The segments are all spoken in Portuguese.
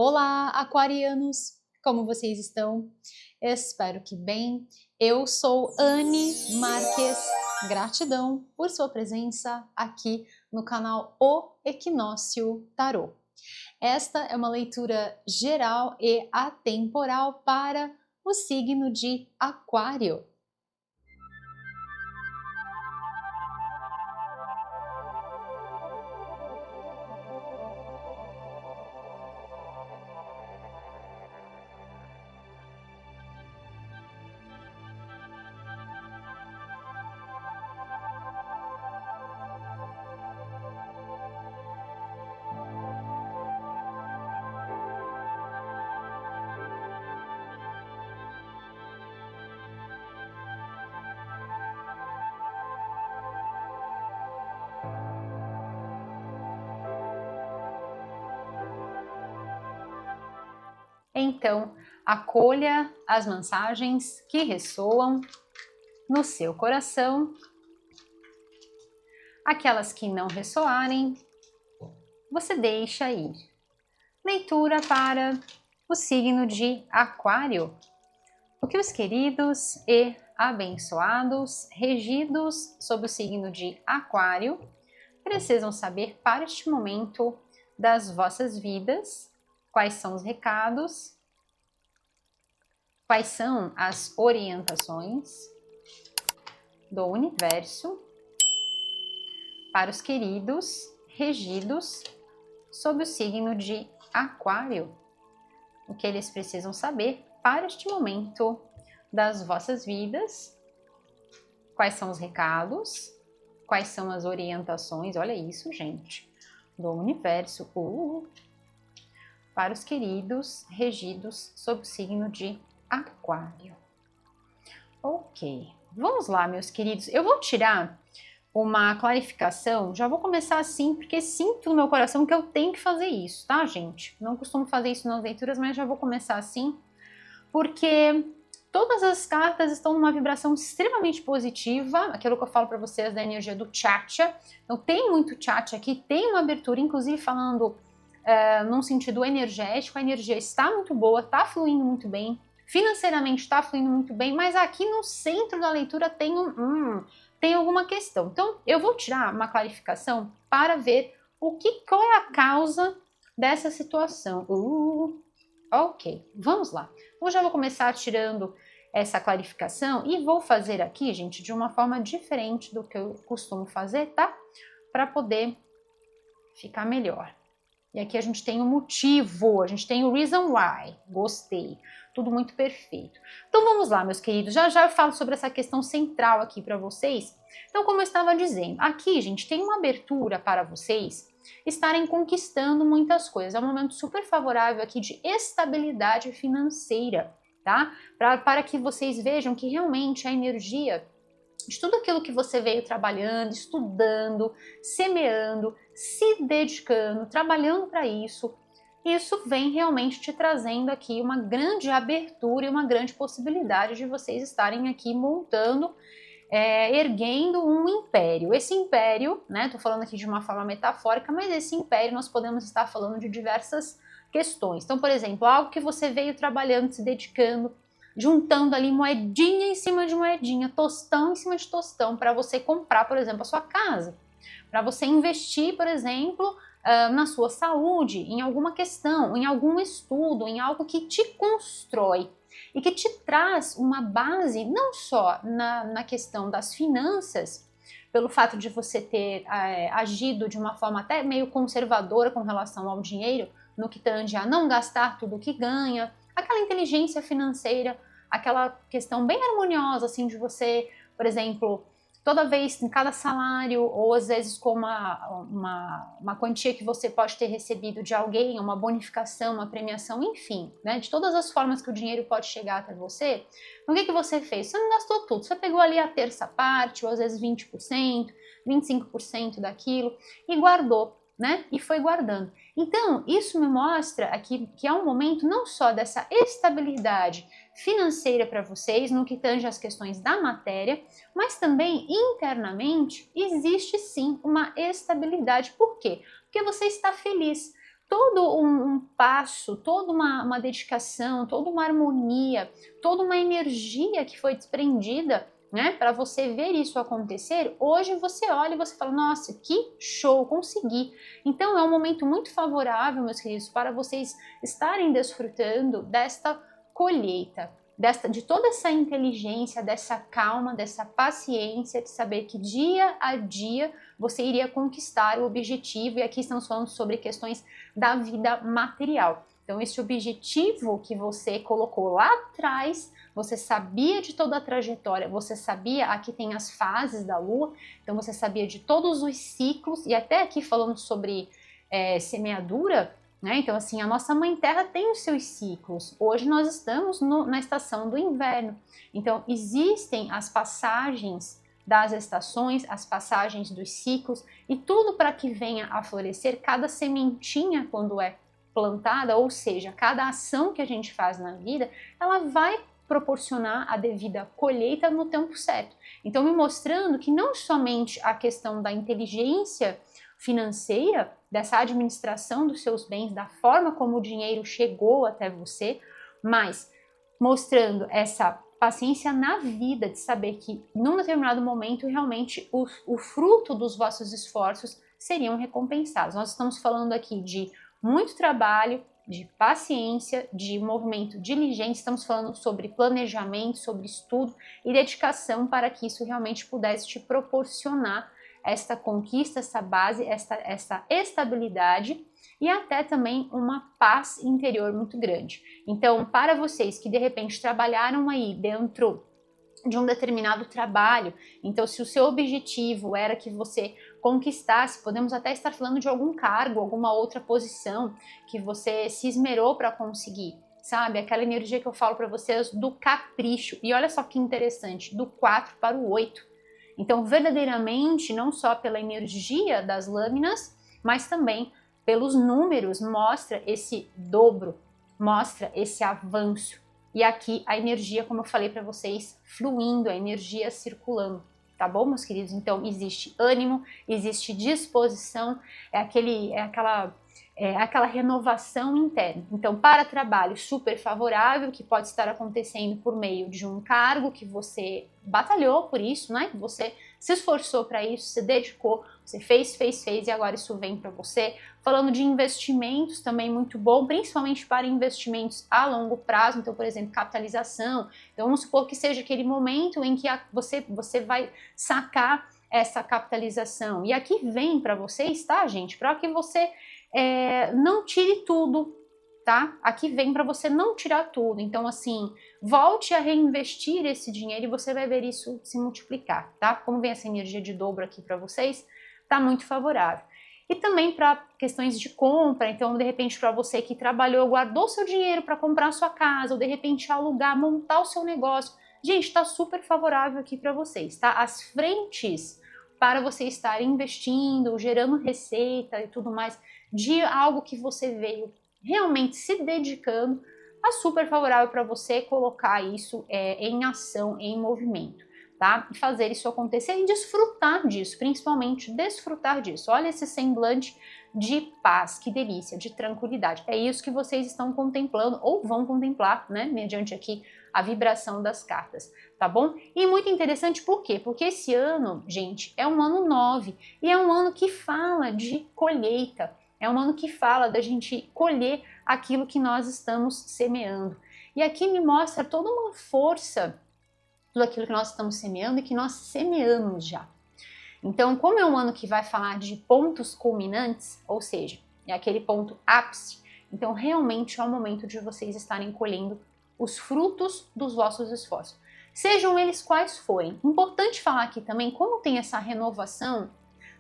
Olá, aquarianos! Como vocês estão? Espero que bem. Eu sou Anne Marques. Gratidão por sua presença aqui no canal O Equinócio Tarô. Esta é uma leitura geral e atemporal para o signo de Aquário. Então, acolha as mensagens que ressoam no seu coração. Aquelas que não ressoarem, você deixa ir. Leitura para o signo de Aquário. O que os queridos e abençoados, regidos sob o signo de Aquário, precisam saber para este momento das vossas vidas. Quais são os recados? Quais são as orientações do universo para os queridos regidos sob o signo de Aquário? O que eles precisam saber para este momento das vossas vidas? Quais são os recados? Quais são as orientações? Olha isso, gente, do universo para os queridos regidos sob o signo de Aquário. Ok, vamos lá, meus queridos. Eu vou tirar uma clarificação, já vou começar assim, porque sinto no meu coração que eu tenho que fazer isso, tá, gente? Não costumo fazer isso nas leituras, mas já vou começar assim, porque todas as cartas estão numa vibração extremamente positiva, aquilo que eu falo para vocês da energia do Chacha. Então tem muito Chacha aqui, tem uma abertura, inclusive falando num sentido energético, a energia está muito boa, está fluindo muito bem, financeiramente está fluindo muito bem, mas aqui no centro da leitura tem tem alguma questão. Então eu vou tirar uma clarificação para ver qual é a causa dessa situação. Ok, vamos lá. Eu já vou começar tirando essa clarificação e vou fazer aqui, gente, de uma forma diferente do que eu costumo fazer, tá? Para poder ficar melhor. E aqui a gente tem um motivo, a gente tem o reason why. Gostei. Tudo muito perfeito. Então vamos lá, meus queridos. Já já eu falo sobre essa questão central aqui para vocês. Então, como eu estava dizendo, aqui, gente, tem uma abertura para vocês estarem conquistando muitas coisas. É um momento super favorável aqui de estabilidade financeira, tá? Para que vocês vejam que realmente a energia de tudo aquilo que você veio trabalhando, estudando, semeando, se dedicando, trabalhando para isso, isso vem realmente te trazendo aqui uma grande abertura e uma grande possibilidade de vocês estarem aqui montando, erguendo um império. Esse império, né, tô falando aqui de uma forma metafórica, mas esse império nós podemos estar falando de diversas questões. Então, por exemplo, algo que você veio trabalhando, se dedicando, juntando ali moedinha em cima de moedinha, tostão em cima de tostão, para você comprar, por exemplo, a sua casa, para você investir, por exemplo, na sua saúde, em alguma questão, em algum estudo, em algo que te constrói e que te traz uma base não só na questão das finanças, pelo fato de você ter agido de uma forma até meio conservadora com relação ao dinheiro, no que tange a não gastar tudo o que ganha, aquela inteligência financeira, aquela questão bem harmoniosa, assim, de você, por exemplo, toda vez, em cada salário, ou às vezes com uma quantia que você pode ter recebido de alguém, uma bonificação, uma premiação, enfim, né, de todas as formas que o dinheiro pode chegar até você, o que você fez? Você não gastou tudo, você pegou ali a terça parte, ou às vezes 20%, 25% daquilo, e guardou, né, e foi guardando. Então, isso me mostra aqui que é um momento não só dessa estabilidade financeira para vocês, no que tange às questões da matéria, mas também internamente existe sim uma estabilidade. Por quê? Porque você está feliz, todo um passo, toda uma dedicação, toda uma harmonia, toda uma energia que foi desprendida, né, para você ver isso acontecer. Hoje você olha e você fala, nossa, que show, consegui. Então é um momento muito favorável, meus queridos, para vocês estarem desfrutando desta colheita, de toda essa inteligência, dessa calma, dessa paciência, de saber que dia a dia você iria conquistar o objetivo, e aqui estamos falando sobre questões da vida material. Então, esse objetivo que você colocou lá atrás, você sabia de toda a trajetória, você sabia, aqui tem as fases da Lua, então você sabia de todos os ciclos, e até aqui falando sobre semeadura, né? Então, assim, a nossa Mãe Terra tem os seus ciclos. Hoje nós estamos na estação do inverno. Então, existem as passagens das estações, as passagens dos ciclos, e tudo para que venha a florescer, cada sementinha quando é plantada, ou seja, cada ação que a gente faz na vida, ela vai proporcionar a devida colheita no tempo certo. Então, me mostrando que não somente a questão da inteligência financeira, dessa administração dos seus bens, da forma como o dinheiro chegou até você, mas mostrando essa paciência na vida de saber que num determinado momento realmente o fruto dos vossos esforços seriam recompensados. Nós estamos falando aqui de muito trabalho, de paciência, de movimento diligente, estamos falando sobre planejamento, sobre estudo e dedicação para que isso realmente pudesse te proporcionar esta conquista, essa base, essa estabilidade e até também uma paz interior muito grande. Então, para vocês que de repente trabalharam aí dentro de um determinado trabalho, então se o seu objetivo era que você conquistasse, podemos até estar falando de algum cargo, alguma outra posição que você se esmerou para conseguir, sabe? Aquela energia que eu falo para vocês do capricho. E olha só que interessante, do 4 para o 8. Então, verdadeiramente, não só pela energia das lâminas, mas também pelos números, mostra esse dobro, mostra esse avanço. E aqui a energia, como eu falei para vocês, fluindo, a energia circulando, tá bom, meus queridos? Então, existe ânimo, existe disposição, é aquela renovação interna. Então, para trabalho super favorável, que pode estar acontecendo por meio de um cargo que você batalhou por isso, né? Que você se esforçou para isso, se dedicou, você fez e agora isso vem para você. Falando de investimentos, também muito bom, principalmente para investimentos a longo prazo. Então, por exemplo, capitalização. Então, vamos supor que seja aquele momento em que você vai sacar essa capitalização. E aqui vem para vocês, tá, gente? Para que você não tire tudo, tá? Aqui vem para você não tirar tudo. Então, assim, volte a reinvestir esse dinheiro e você vai ver isso se multiplicar, tá? Como vem essa energia de dobro aqui para vocês, tá muito favorável. E também para questões de compra, então, de repente, para você que trabalhou, guardou seu dinheiro para comprar a sua casa, ou de repente alugar, montar o seu negócio. Gente, tá super favorável aqui para vocês, tá? As frentes para você estar investindo, gerando receita e tudo mais, de algo que você veio realmente se dedicando, é super favorável para você colocar isso em ação, em movimento, tá? E fazer isso acontecer e desfrutar disso, principalmente desfrutar disso. Olha esse semblante de paz, que delícia, de tranquilidade. É isso que vocês estão contemplando ou vão contemplar, né? Mediante aqui a vibração das cartas, tá bom? E muito interessante, por quê? Porque esse ano, gente, é um ano 9 e é um ano que fala de colheita. É um ano que fala da gente colher aquilo que nós estamos semeando. E aqui me mostra toda uma força tudo aquilo que nós estamos semeando e que nós semeamos já. Então, como é um ano que vai falar de pontos culminantes, ou seja, é aquele ponto ápice, então realmente é o momento de vocês estarem colhendo os frutos dos vossos esforços. Sejam eles quais forem. Importante falar aqui também, como tem essa renovação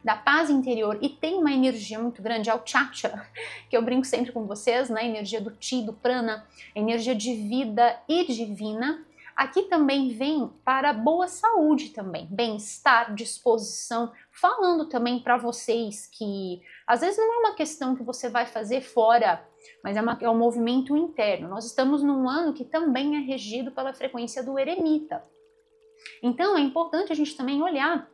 da paz interior e tem uma energia muito grande, é o Chacha, que eu brinco sempre com vocês, né? Energia do Ti, do Prana, energia de vida e divina. Aqui também vem para boa saúde também, bem-estar, disposição, falando também para vocês que às vezes não é uma questão que você vai fazer fora, mas é um movimento interno. Nós estamos num ano que também é regido pela frequência do eremita. Então é importante a gente também olhar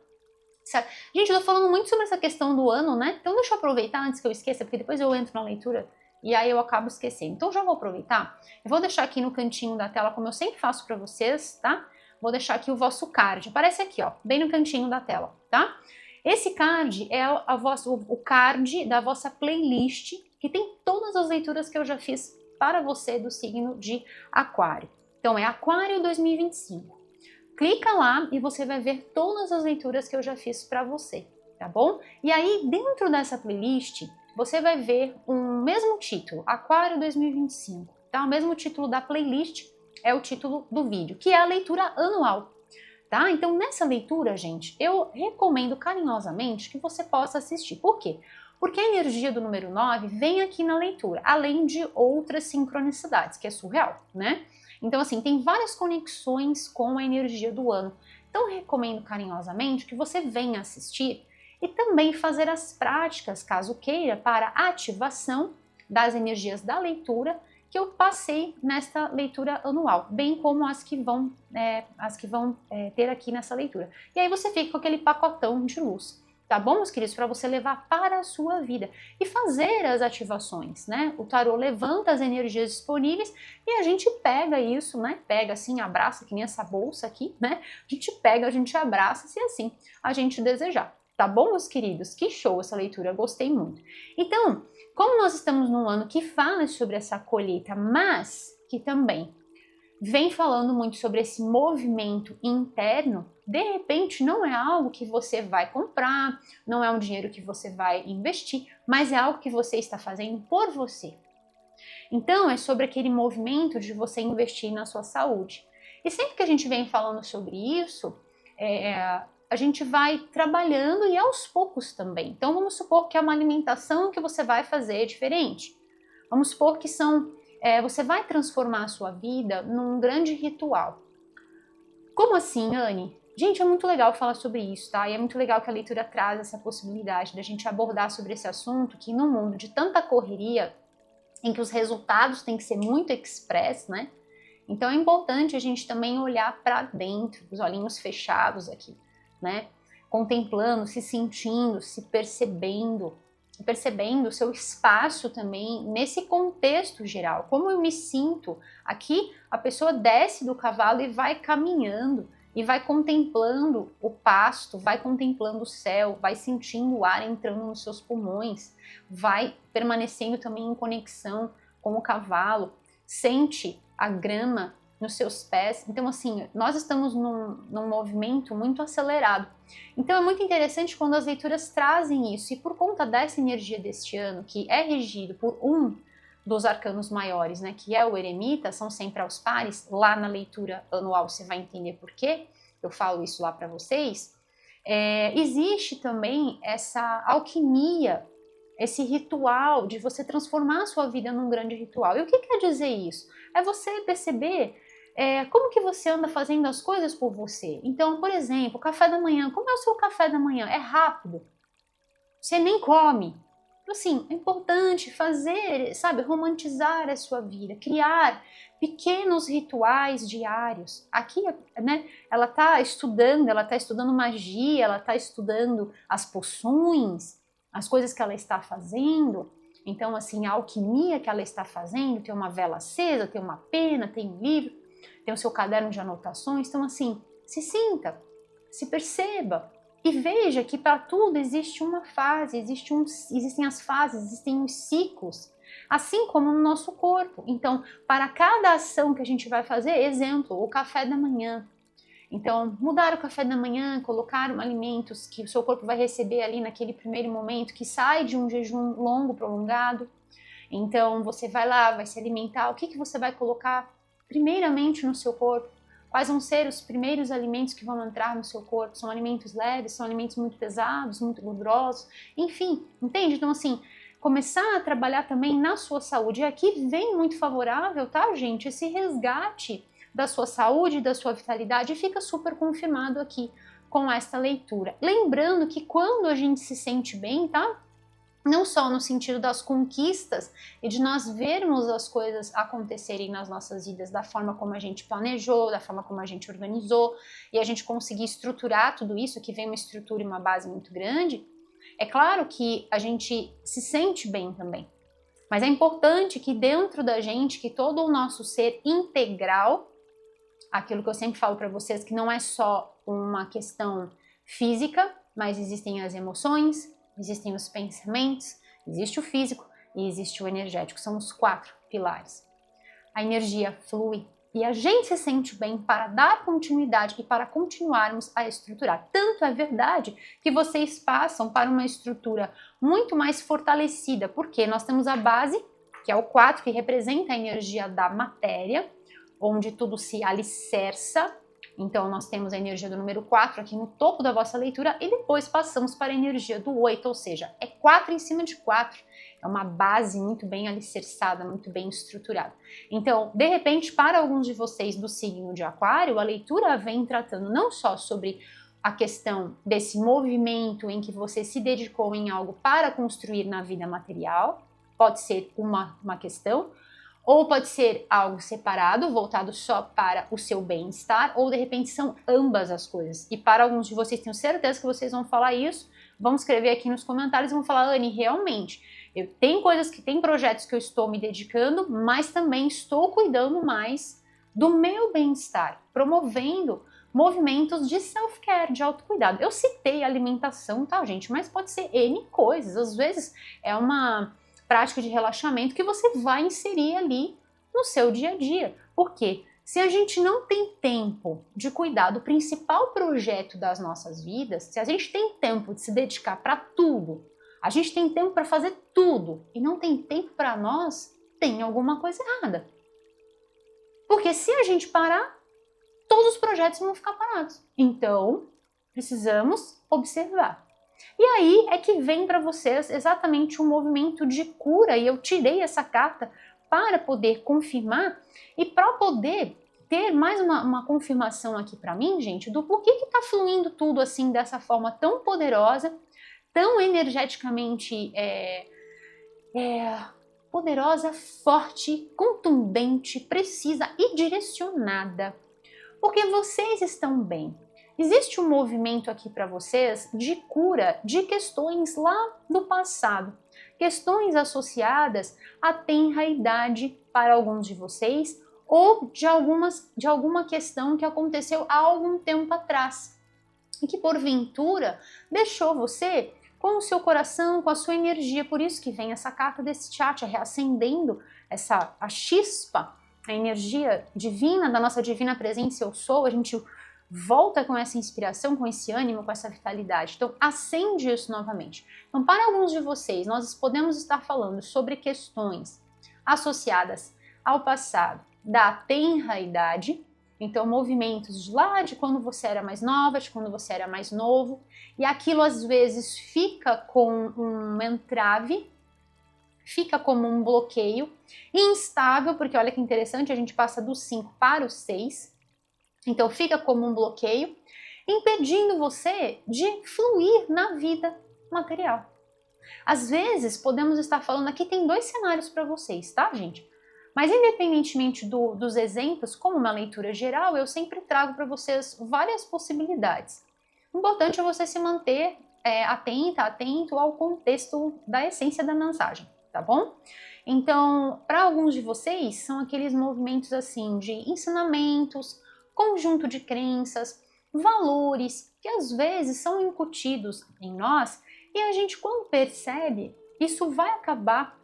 Gente, eu tô falando muito sobre essa questão do ano, né? Então deixa eu aproveitar antes que eu esqueça, porque depois eu entro na leitura e aí eu acabo esquecendo. Então já vou aproveitar. Eu vou deixar aqui no cantinho da tela, como eu sempre faço para vocês, tá? Vou deixar aqui o vosso card. Aparece aqui, ó, bem no cantinho da tela, tá? Esse card é o card da vossa playlist, que tem todas as leituras que eu já fiz para você do signo de Aquário. Então é Aquário 2025. Clica lá e você vai ver todas as leituras que eu já fiz para você, tá bom? E aí, dentro dessa playlist, você vai ver um mesmo título, Aquário 2025, tá? O mesmo título da playlist é o título do vídeo, que é a leitura anual, tá? Então, nessa leitura, gente, eu recomendo carinhosamente que você possa assistir. Por quê? Porque a energia do número 9 vem aqui na leitura, além de outras sincronicidades, que é surreal, né? Então, assim, tem várias conexões com a energia do ano. Então, recomendo carinhosamente que você venha assistir e também fazer as práticas, caso queira, para a ativação das energias da leitura que eu passei nesta leitura anual, bem como as que vão ter aqui nessa leitura. E aí você fica com aquele pacotão de luz. Tá bom, meus queridos? Para você levar para a sua vida e fazer as ativações, né? O tarô levanta as energias disponíveis e a gente pega isso, né? Pega assim, abraça, que nem essa bolsa aqui, né? A gente pega, a gente abraça, se assim a gente desejar. Tá bom, meus queridos? Que show essa leitura, gostei muito. Então, como nós estamos num ano que fala sobre essa colheita, mas que também vem falando muito sobre esse movimento interno, de repente não é algo que você vai comprar, não é um dinheiro que você vai investir, mas é algo que você está fazendo por você. Então é sobre aquele movimento de você investir na sua saúde. E sempre que a gente vem falando sobre isso, a gente vai trabalhando e aos poucos também. Então vamos supor que é uma alimentação que você vai fazer diferente. Vamos supor que você vai transformar a sua vida num grande ritual. Como assim, Anne? Gente, é muito legal falar sobre isso, tá? E é muito legal que a leitura traz essa possibilidade da gente abordar sobre esse assunto, que num mundo de tanta correria, em que os resultados têm que ser muito express, né? Então é importante a gente também olhar para dentro, os olhinhos fechados aqui, né? Contemplando, se sentindo, se percebendo o seu espaço também nesse contexto geral. Como eu me sinto? Aqui a pessoa desce do cavalo e vai caminhando e vai contemplando o pasto, vai contemplando o céu, vai sentindo o ar entrando nos seus pulmões, vai permanecendo também em conexão com o cavalo, sente a grama nos seus pés. Então, assim, nós estamos num movimento muito acelerado. Então, é muito interessante quando as leituras trazem isso. E por conta dessa energia deste ano, que é regido por um dos arcanos maiores, né, que é o eremita, são sempre aos pares, lá na leitura anual você vai entender por quê, eu falo isso lá para vocês, existe também essa alquimia, esse ritual de você transformar a sua vida num grande ritual. E o que quer dizer isso? É você perceber como que você anda fazendo as coisas por você. Então, por exemplo, café da manhã. Como é o seu café da manhã? É rápido. Você nem come. Assim, é importante fazer, sabe, romantizar a sua vida, criar pequenos rituais diários. Aqui, né, ela está estudando magia, ela está estudando as poções, as coisas que ela está fazendo. Então, assim, a alquimia que ela está fazendo, tem uma vela acesa, tem uma pena, tem um livro, tem o seu caderno de anotações. Então, assim, se sinta, se perceba e veja que para tudo existe uma fase, existem as fases, existem os ciclos, assim como no nosso corpo. Então, para cada ação que a gente vai fazer, exemplo, o café da manhã. Então, mudar o café da manhã, colocar alimentos que o seu corpo vai receber ali naquele primeiro momento, que sai de um jejum longo, prolongado. Então, você vai lá, vai se alimentar. O que você vai colocar primeiramente no seu corpo? Quais vão ser os primeiros alimentos que vão entrar no seu corpo? São alimentos leves? São alimentos muito pesados, muito gordurosos? Enfim, entende? Então, assim, começar a trabalhar também na sua saúde. E aqui vem muito favorável, tá, gente? Esse resgate da sua saúde, da sua vitalidade, fica super confirmado aqui com esta leitura. Lembrando que quando a gente se sente bem, tá? não só no sentido das conquistas e de nós vermos as coisas acontecerem nas nossas vidas da forma como a gente planejou, da forma como a gente organizou, e a gente conseguir estruturar tudo isso, que vem uma estrutura e uma base muito grande. É claro que a gente se sente bem também, mas é importante que dentro da gente, que todo o nosso ser integral, aquilo que eu sempre falo para vocês, que não é só uma questão física, mas existem as emoções, existem os pensamentos, existe o físico e existe o energético. São os 4 pilares. A energia flui e a gente se sente bem para dar continuidade e para continuarmos a estruturar. Tanto é verdade que vocês passam para uma estrutura muito mais fortalecida, porque nós temos a base, que é o 4, que representa a energia da matéria, onde tudo se alicerça. Então, nós temos a energia do número 4 aqui no topo da vossa leitura e depois passamos para a energia do 8, ou seja, é 4 em cima de 4. É uma base muito bem alicerçada, muito bem estruturada. Então, de repente, para alguns de vocês do signo de Aquário, a leitura vem tratando não só sobre a questão desse movimento em que você se dedicou em algo para construir na vida material, pode ser uma questão, ou pode ser algo separado, voltado só para o seu bem-estar, ou de repente são ambas as coisas. E para alguns de vocês, tenho certeza que vocês vão falar isso, vão escrever aqui nos comentários e vão falar: Anne, realmente, tem projetos que eu estou me dedicando, mas também estou cuidando mais do meu bem-estar, promovendo movimentos de self-care, de autocuidado. Eu citei alimentação, tá, gente? Mas pode ser N coisas. Às vezes é uma prática de relaxamento que você vai inserir ali no seu dia a dia. Por quê? Se a gente não tem tempo de cuidar do principal projeto das nossas vidas, se a gente tem tempo de se dedicar para tudo, a gente tem tempo para fazer tudo e não tem tempo para nós, tem alguma coisa errada. Porque se a gente parar, todos os projetos vão ficar parados. Então, precisamos observar. E aí é que vem para vocês exatamente um movimento de cura, e eu tirei essa carta para poder confirmar e para poder ter mais uma confirmação aqui para mim, gente, do porquê que está fluindo tudo assim dessa forma tão poderosa, tão energeticamente poderosa, forte, contundente, precisa e direcionada. Porque vocês estão bem. Existe um movimento aqui para vocês de cura de questões lá do passado, questões associadas à tenra idade para alguns de vocês ou de alguma questão que aconteceu há algum tempo atrás e que porventura deixou você com o seu coração, com a sua energia. Por isso que vem essa carta desse Tchatcha reacendendo a chispa, a energia divina da nossa divina presença eu sou. A gente volta com essa inspiração, com esse ânimo, com essa vitalidade. Então, acende isso novamente. Então, para alguns de vocês, nós podemos estar falando sobre questões associadas ao passado da tenra idade. Então, movimentos de lá de quando você era mais nova, de quando você era mais novo. E aquilo, às vezes, fica com um entrave, fica como um bloqueio instável, porque olha que interessante, a gente passa do 5 para o 6. Então fica como um bloqueio, impedindo você de fluir na vida material. Às vezes, podemos estar falando aqui, tem 2 cenários para vocês, tá, gente? Mas independentemente dos exemplos, como uma leitura geral, eu sempre trago para vocês várias possibilidades. O importante é você se manter atento ao contexto da essência da mensagem, tá bom? Então, para alguns de vocês, são aqueles movimentos assim de ensinamentos, conjunto de crenças, valores que às vezes são incutidos em nós e a gente, quando percebe, isso vai acabar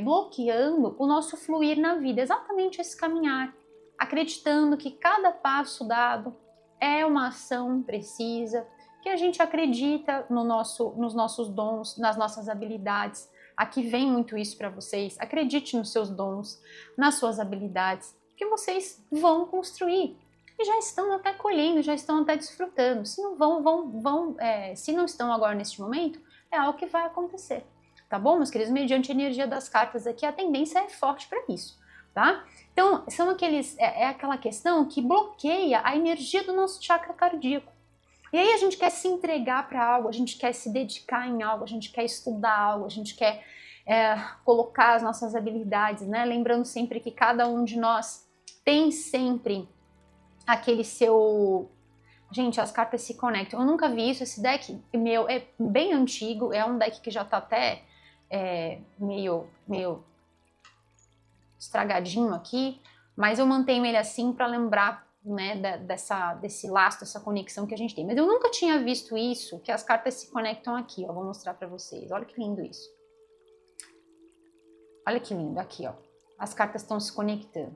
bloqueando o nosso fluir na vida, exatamente esse caminhar, acreditando que cada passo dado é uma ação precisa, que a gente acredita nos nossos dons, nas nossas habilidades. Aqui vem muito isso para vocês, acredite nos seus dons, nas suas habilidades, que vocês vão construir. E já estão até colhendo, já estão até desfrutando. Se não se não estão agora neste momento, é algo que vai acontecer, tá bom, meus queridos? Mediante a energia das cartas aqui, a tendência é forte para isso, tá? Então, são aquela questão que bloqueia a energia do nosso chakra cardíaco. E aí a gente quer se entregar para algo, a gente quer se dedicar em algo, a gente quer estudar algo, a gente quer colocar as nossas habilidades, né? Lembrando sempre que cada um de nós tem sempre aquele seu... Gente, as cartas se conectam. Eu nunca vi isso, esse deck meu é bem antigo, é um deck que já tá até meio estragadinho aqui, mas eu mantenho ele assim para lembrar, né, desse laço, dessa conexão que a gente tem. Mas eu nunca tinha visto isso, que as cartas se conectam aqui, ó. Vou mostrar para vocês. Olha que lindo isso. Olha que lindo, aqui, ó. As cartas estão se conectando.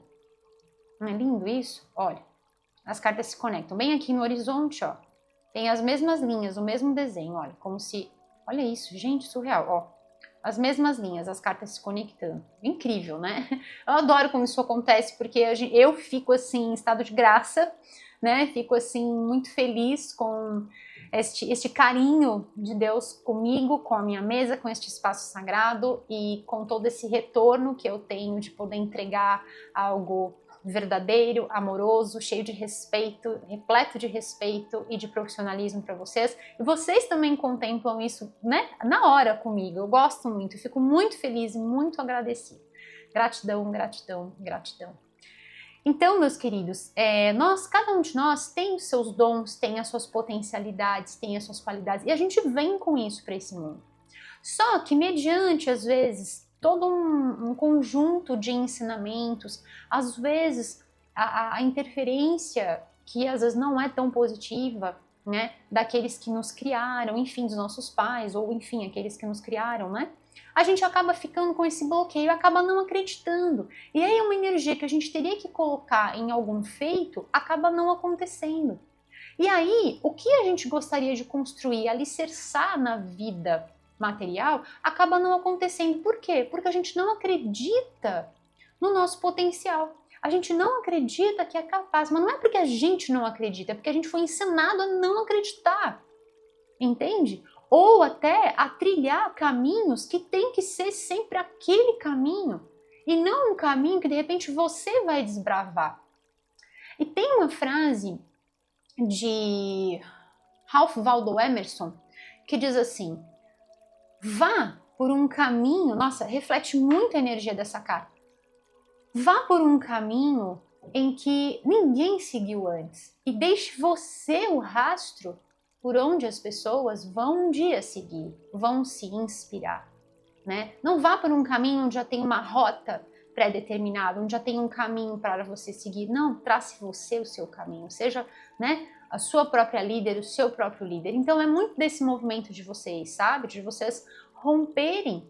Não é lindo isso? Olha, as cartas se conectam bem aqui no horizonte, ó. Tem as mesmas linhas, o mesmo desenho, olha, como se... Olha isso, gente, surreal, ó. As mesmas linhas, as cartas se conectando. Incrível, né? Eu adoro quando isso acontece, porque eu fico, assim, em estado de graça, né? Fico, assim, muito feliz com este carinho de Deus comigo, com a minha mesa, com este espaço sagrado e com todo esse retorno que eu tenho de poder entregar algo verdadeiro, amoroso, cheio de respeito, repleto de respeito e de profissionalismo para vocês. E vocês também contemplam isso, né, na hora comigo. Eu gosto muito, fico muito feliz e muito agradecida. Gratidão, gratidão, gratidão. Então, meus queridos, cada um de nós tem os seus dons, tem as suas potencialidades, tem as suas qualidades, e a gente vem com isso para esse mundo. Só que mediante, às vezes, todo um conjunto de ensinamentos, às vezes a interferência, que às vezes não é tão positiva, né, daqueles que nos criaram, enfim, dos nossos pais, ou enfim, aqueles que nos criaram, né, a gente acaba ficando com esse bloqueio, acaba não acreditando. E aí uma energia que a gente teria que colocar em algum feito, acaba não acontecendo. E aí, o que a gente gostaria de construir, alicerçar na vida material, acaba não acontecendo. Por quê? Porque a gente não acredita no nosso potencial. A gente não acredita que é capaz. Mas não é porque a gente não acredita, é porque a gente foi ensinado a não acreditar. Entende? Ou até a trilhar caminhos que tem que ser sempre aquele caminho. E não um caminho que de repente você vai desbravar. E tem uma frase de Ralph Waldo Emerson que diz assim: vá por um caminho, nossa, reflete muito a energia dessa carta. Vá por um caminho em que ninguém seguiu antes e deixe você o rastro por onde as pessoas vão um dia seguir, vão se inspirar, né? Não vá por um caminho onde já tem uma rota pré-determinada, onde já tem um caminho para você seguir. Não, trace você o seu caminho, seja, né, a sua própria líder, o seu próprio líder. Então é muito desse movimento de vocês, sabe? De vocês romperem,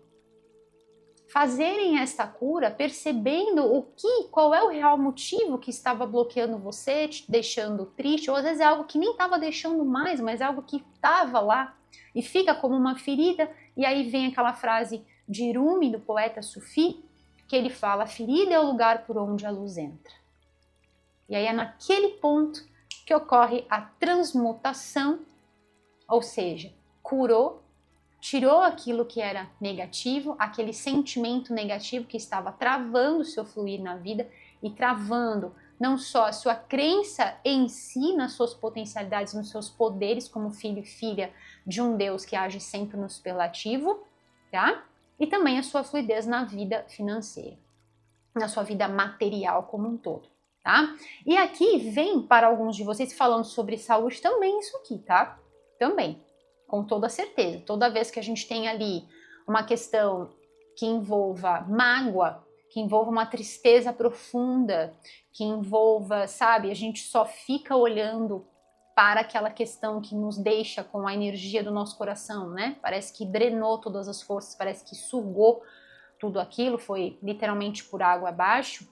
fazerem esta cura, percebendo qual é o real motivo que estava bloqueando você, te deixando triste, ou às vezes é algo que nem estava deixando mais, mas é algo que estava lá e fica como uma ferida. E aí vem aquela frase de Rumi, do poeta Sufi, que ele fala: a ferida é o lugar por onde a luz entra. E aí é naquele ponto que ocorre a transmutação, ou seja, curou, tirou aquilo que era negativo, aquele sentimento negativo que estava travando o seu fluir na vida e travando não só a sua crença em si, nas suas potencialidades, nos seus poderes como filho e filha de um Deus que age sempre no superlativo, tá? E também a sua fluidez na vida financeira, na sua vida material como um todo, tá? E aqui vem para alguns de vocês, falando sobre saúde, também isso aqui, tá? Também, com toda certeza. Toda vez que a gente tem ali uma questão que envolva mágoa, que envolva uma tristeza profunda, que envolva, sabe, a gente só fica olhando para aquela questão que nos deixa com a energia do nosso coração, né? Parece que drenou todas as forças, parece que sugou tudo aquilo, foi literalmente por água abaixo.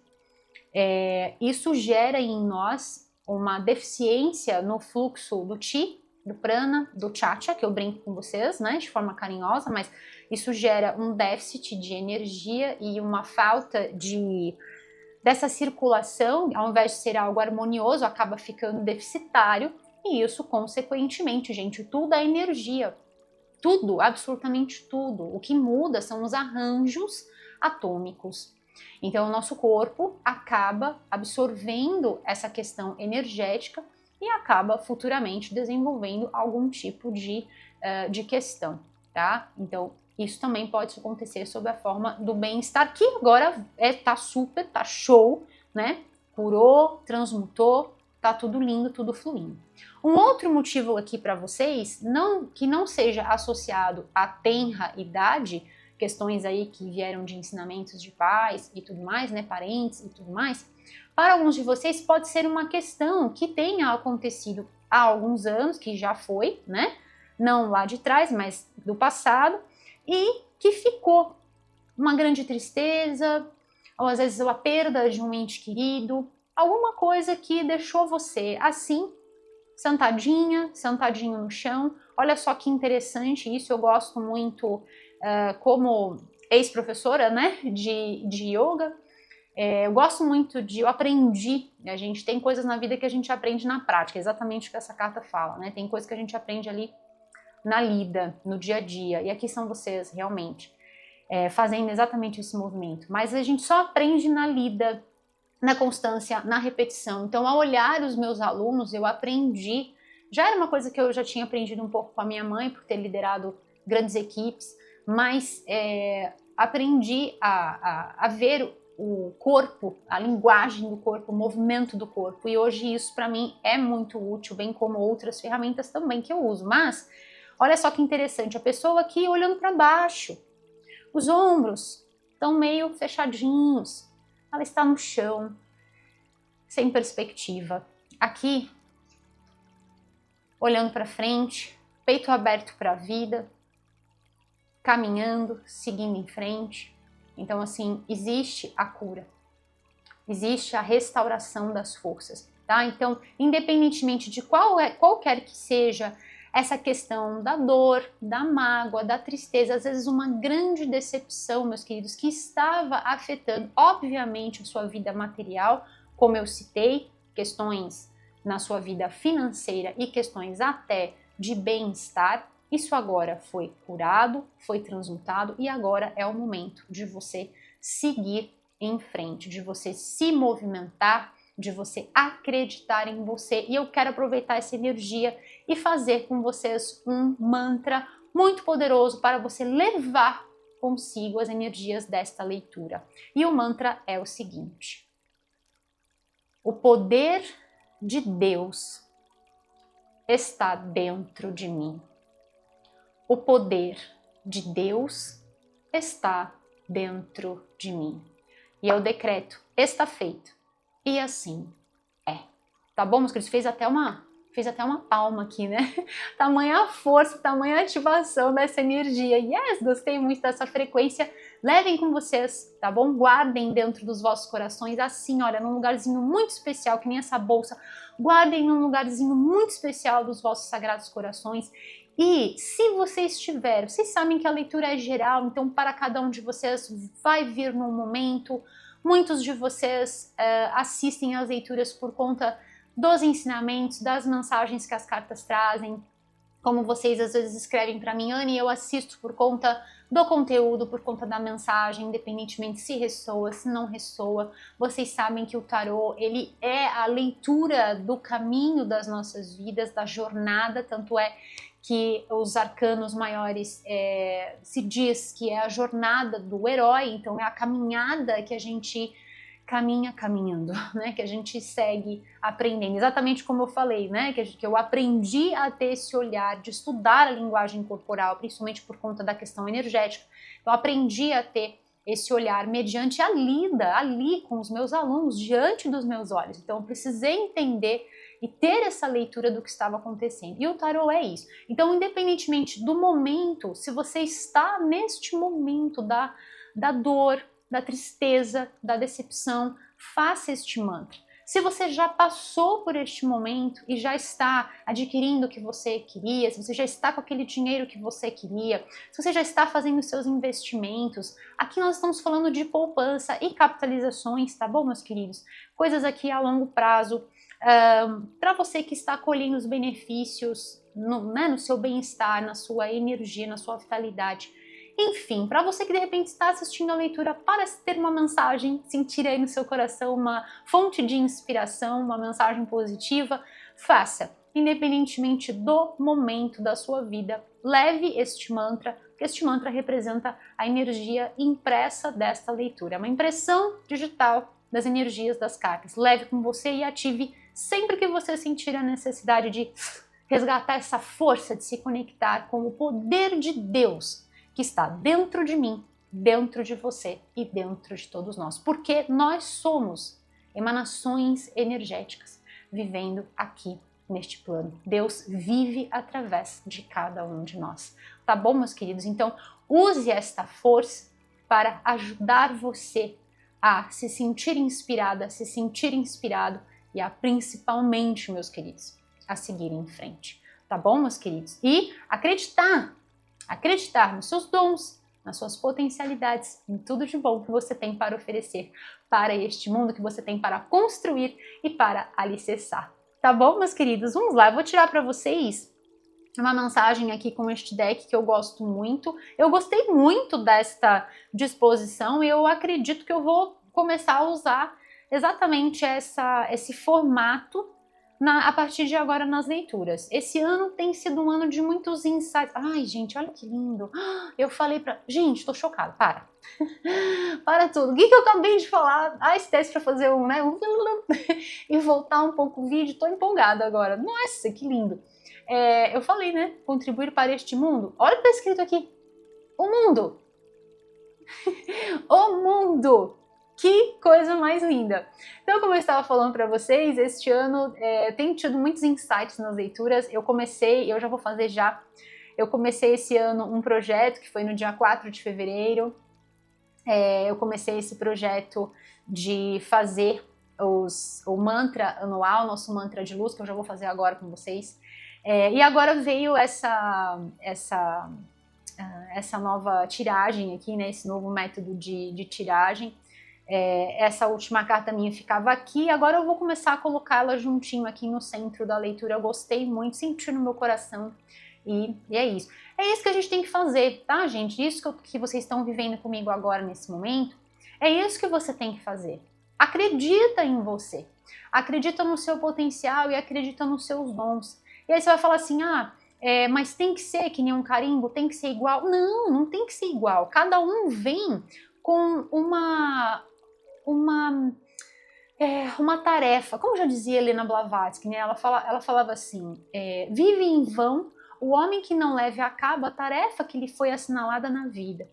Isso gera em nós uma deficiência no fluxo do Chi, do prana, do chacha, que eu brinco com vocês, né, de forma carinhosa, mas isso gera um déficit de energia e uma falta dessa circulação, ao invés de ser algo harmonioso, acaba ficando deficitário, e isso, consequentemente, gente, tudo é energia. Tudo, absolutamente tudo. O que muda são os arranjos atômicos. Então, o nosso corpo acaba absorvendo essa questão energética e acaba futuramente desenvolvendo algum tipo de questão, tá? Então, isso também pode acontecer sob a forma do bem-estar, que agora tá super, tá show, né? Curou, transmutou, tá tudo lindo, tudo fluindo. Um outro motivo aqui para vocês, que não seja associado à tenra idade, questões aí que vieram de ensinamentos de pais e tudo mais, né, parentes e tudo mais, para alguns de vocês pode ser uma questão que tenha acontecido há alguns anos, que já foi, né, não lá de trás, mas do passado, e que ficou uma grande tristeza, ou às vezes a perda de um ente querido, alguma coisa que deixou você assim, sentadinho no chão. Olha só que interessante isso, eu gosto muito como ex-professora, né, de yoga. Eu gosto muito eu aprendi, a gente tem coisas na vida que a gente aprende na prática, exatamente o que essa carta fala, né, tem coisas que a gente aprende ali na lida, no dia a dia, e aqui são vocês realmente fazendo exatamente esse movimento, mas a gente só aprende na lida, na constância, na repetição. Então, ao olhar os meus alunos, eu aprendi, já era uma coisa que eu já tinha aprendido um pouco com a minha mãe, por ter liderado grandes equipes, mas aprendi a ver o corpo, a linguagem do corpo, o movimento do corpo, e hoje isso para mim é muito útil, bem como outras ferramentas também que eu uso. Mas olha só que interessante, a pessoa aqui olhando para baixo, os ombros estão meio fechadinhos, ela está no chão, sem perspectiva. Aqui, olhando para frente, peito aberto para a vida, caminhando, seguindo em frente. Então, assim, existe a cura, existe a restauração das forças, tá? Então, independentemente de qualquer que seja essa questão da dor, da mágoa, da tristeza, às vezes uma grande decepção, meus queridos, que estava afetando, obviamente, a sua vida material, como eu citei, questões na sua vida financeira e questões até de bem-estar, isso agora foi curado, foi transmutado e agora é o momento de você seguir em frente, de você se movimentar, de você acreditar em você. E eu quero aproveitar essa energia e fazer com vocês um mantra muito poderoso para você levar consigo as energias desta leitura. E o mantra é o seguinte: o poder de Deus está dentro de mim. O poder de Deus está dentro de mim. E eu decreto, está feito. E assim é. Tá bom, meus queridos? Fez até uma palma aqui, né? Tamanha força, tamanha ativação dessa energia. Yes, gostei muito dessa frequência. Levem com vocês, tá bom? Guardem dentro dos vossos corações, assim, olha, num lugarzinho muito especial, que nem essa bolsa. Guardem num lugarzinho muito especial dos vossos sagrados corações. E se vocês tiverem, vocês sabem que a leitura é geral, então para cada um de vocês vai vir num momento. Muitos de vocês assistem às leituras por conta dos ensinamentos, das mensagens que as cartas trazem. Como vocês às vezes escrevem para mim, Anne, eu assisto por conta do conteúdo, por conta da mensagem, independentemente se ressoa, se não ressoa. Vocês sabem que o tarô, ele é a leitura do caminho das nossas vidas, da jornada, tanto é que os arcanos maiores se diz que é a jornada do herói, então é a caminhada que a gente caminha caminhando, né? Que a gente segue aprendendo, exatamente como eu falei, né? Que eu aprendi a ter esse olhar de estudar a linguagem corporal, principalmente por conta da questão energética. Eu aprendi a ter esse olhar mediante a lida ali com os meus alunos, diante dos meus olhos. Então eu precisei entender e ter essa leitura do que estava acontecendo. E o tarô é isso. Então, independentemente do momento, se você está neste momento da dor, da tristeza, da decepção, faça este mantra. Se você já passou por este momento e já está adquirindo o que você queria, se você já está com aquele dinheiro que você queria, se você já está fazendo seus investimentos, aqui nós estamos falando de poupança e capitalizações, tá bom, meus queridos? Coisas aqui a longo prazo, para você que está colhendo os benefícios no seu bem-estar, na sua energia, na sua vitalidade. Enfim, para você que de repente está assistindo a leitura para ter uma mensagem, sentir aí no seu coração uma fonte de inspiração, uma mensagem positiva, faça, independentemente do momento da sua vida. Leve este mantra, porque este mantra representa a energia impressa desta leitura, é uma impressão digital das energias das cartas. Leve com você e ative sempre que você sentir a necessidade de resgatar essa força de se conectar com o poder de Deus que está dentro de mim, dentro de você e dentro de todos nós. Porque nós somos emanações energéticas vivendo aqui neste plano. Deus vive através de cada um de nós. Tá bom, meus queridos? Então, use esta força para ajudar você a se sentir inspirada, a se sentir inspirado e a principalmente, meus queridos, a seguir em frente. Tá bom, meus queridos? E acreditar nos seus dons, nas suas potencialidades, em tudo de bom que você tem para oferecer para este mundo, que você tem para construir e para alicerçar. Tá bom, meus queridos? Vamos lá, eu vou tirar para vocês uma mensagem aqui com este deck que eu gosto muito. Eu gostei muito desta disposição e eu acredito que eu vou começar a usar exatamente esse formato a partir de agora nas leituras. Esse ano tem sido um ano de muitos insights. Ai, gente, olha que lindo. Eu falei pra... Gente, tô chocada, para. Para tudo. O que eu acabei de falar? Ah, esse teste pra fazer um, né? E voltar um pouco o vídeo. Tô empolgada agora. Nossa, que lindo. Eu falei, né? Contribuir para este mundo. Olha o que tá escrito aqui. O mundo. O mundo. Que coisa mais linda! Então, como eu estava falando para vocês, este ano tenho tido muitos insights nas leituras. Eu já vou fazer já. Eu comecei esse ano um projeto que foi no dia 4 de fevereiro. Eu comecei esse projeto de fazer o mantra anual, nosso mantra de luz, que eu já vou fazer agora com vocês. E agora veio essa nova tiragem aqui, né? Esse novo método de tiragem. Essa última carta minha ficava aqui, agora eu vou começar a colocá-la juntinho aqui no centro da leitura. Eu gostei muito, senti no meu coração e é isso. É isso que a gente tem que fazer, tá, gente? Isso que vocês estão vivendo comigo agora nesse momento, é isso que você tem que fazer. Acredita em você, acredita no seu potencial e acredita nos seus dons. E aí você vai falar assim, mas tem que ser que nem um carimbo, tem que ser igual. Não, não tem que ser igual. Cada um vem com uma tarefa, como já dizia Helena Blavatsky, né? Ela falava assim, vive em vão o homem que não leve a cabo a tarefa que lhe foi assinalada na vida.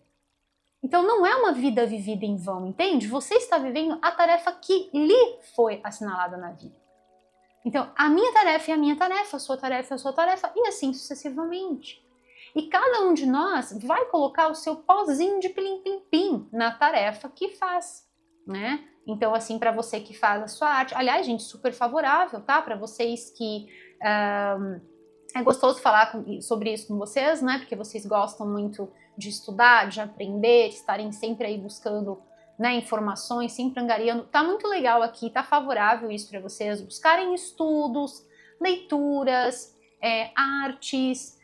Então não é uma vida vivida em vão, entende? Você está vivendo a tarefa que lhe foi assinalada na vida. Então a minha tarefa é a minha tarefa, a sua tarefa é a sua tarefa, e assim sucessivamente. E cada um de nós vai colocar o seu pozinho de pilim-pim-pim na tarefa que faz, né? Então, assim, para você que faz a sua arte, aliás, gente, super favorável, tá? Para vocês que é gostoso falar sobre isso com vocês, né? Porque vocês gostam muito de estudar, de aprender, de estarem sempre aí buscando, né, informações, sempre angariando. Tá muito legal aqui, tá favorável isso para vocês buscarem estudos, leituras, artes,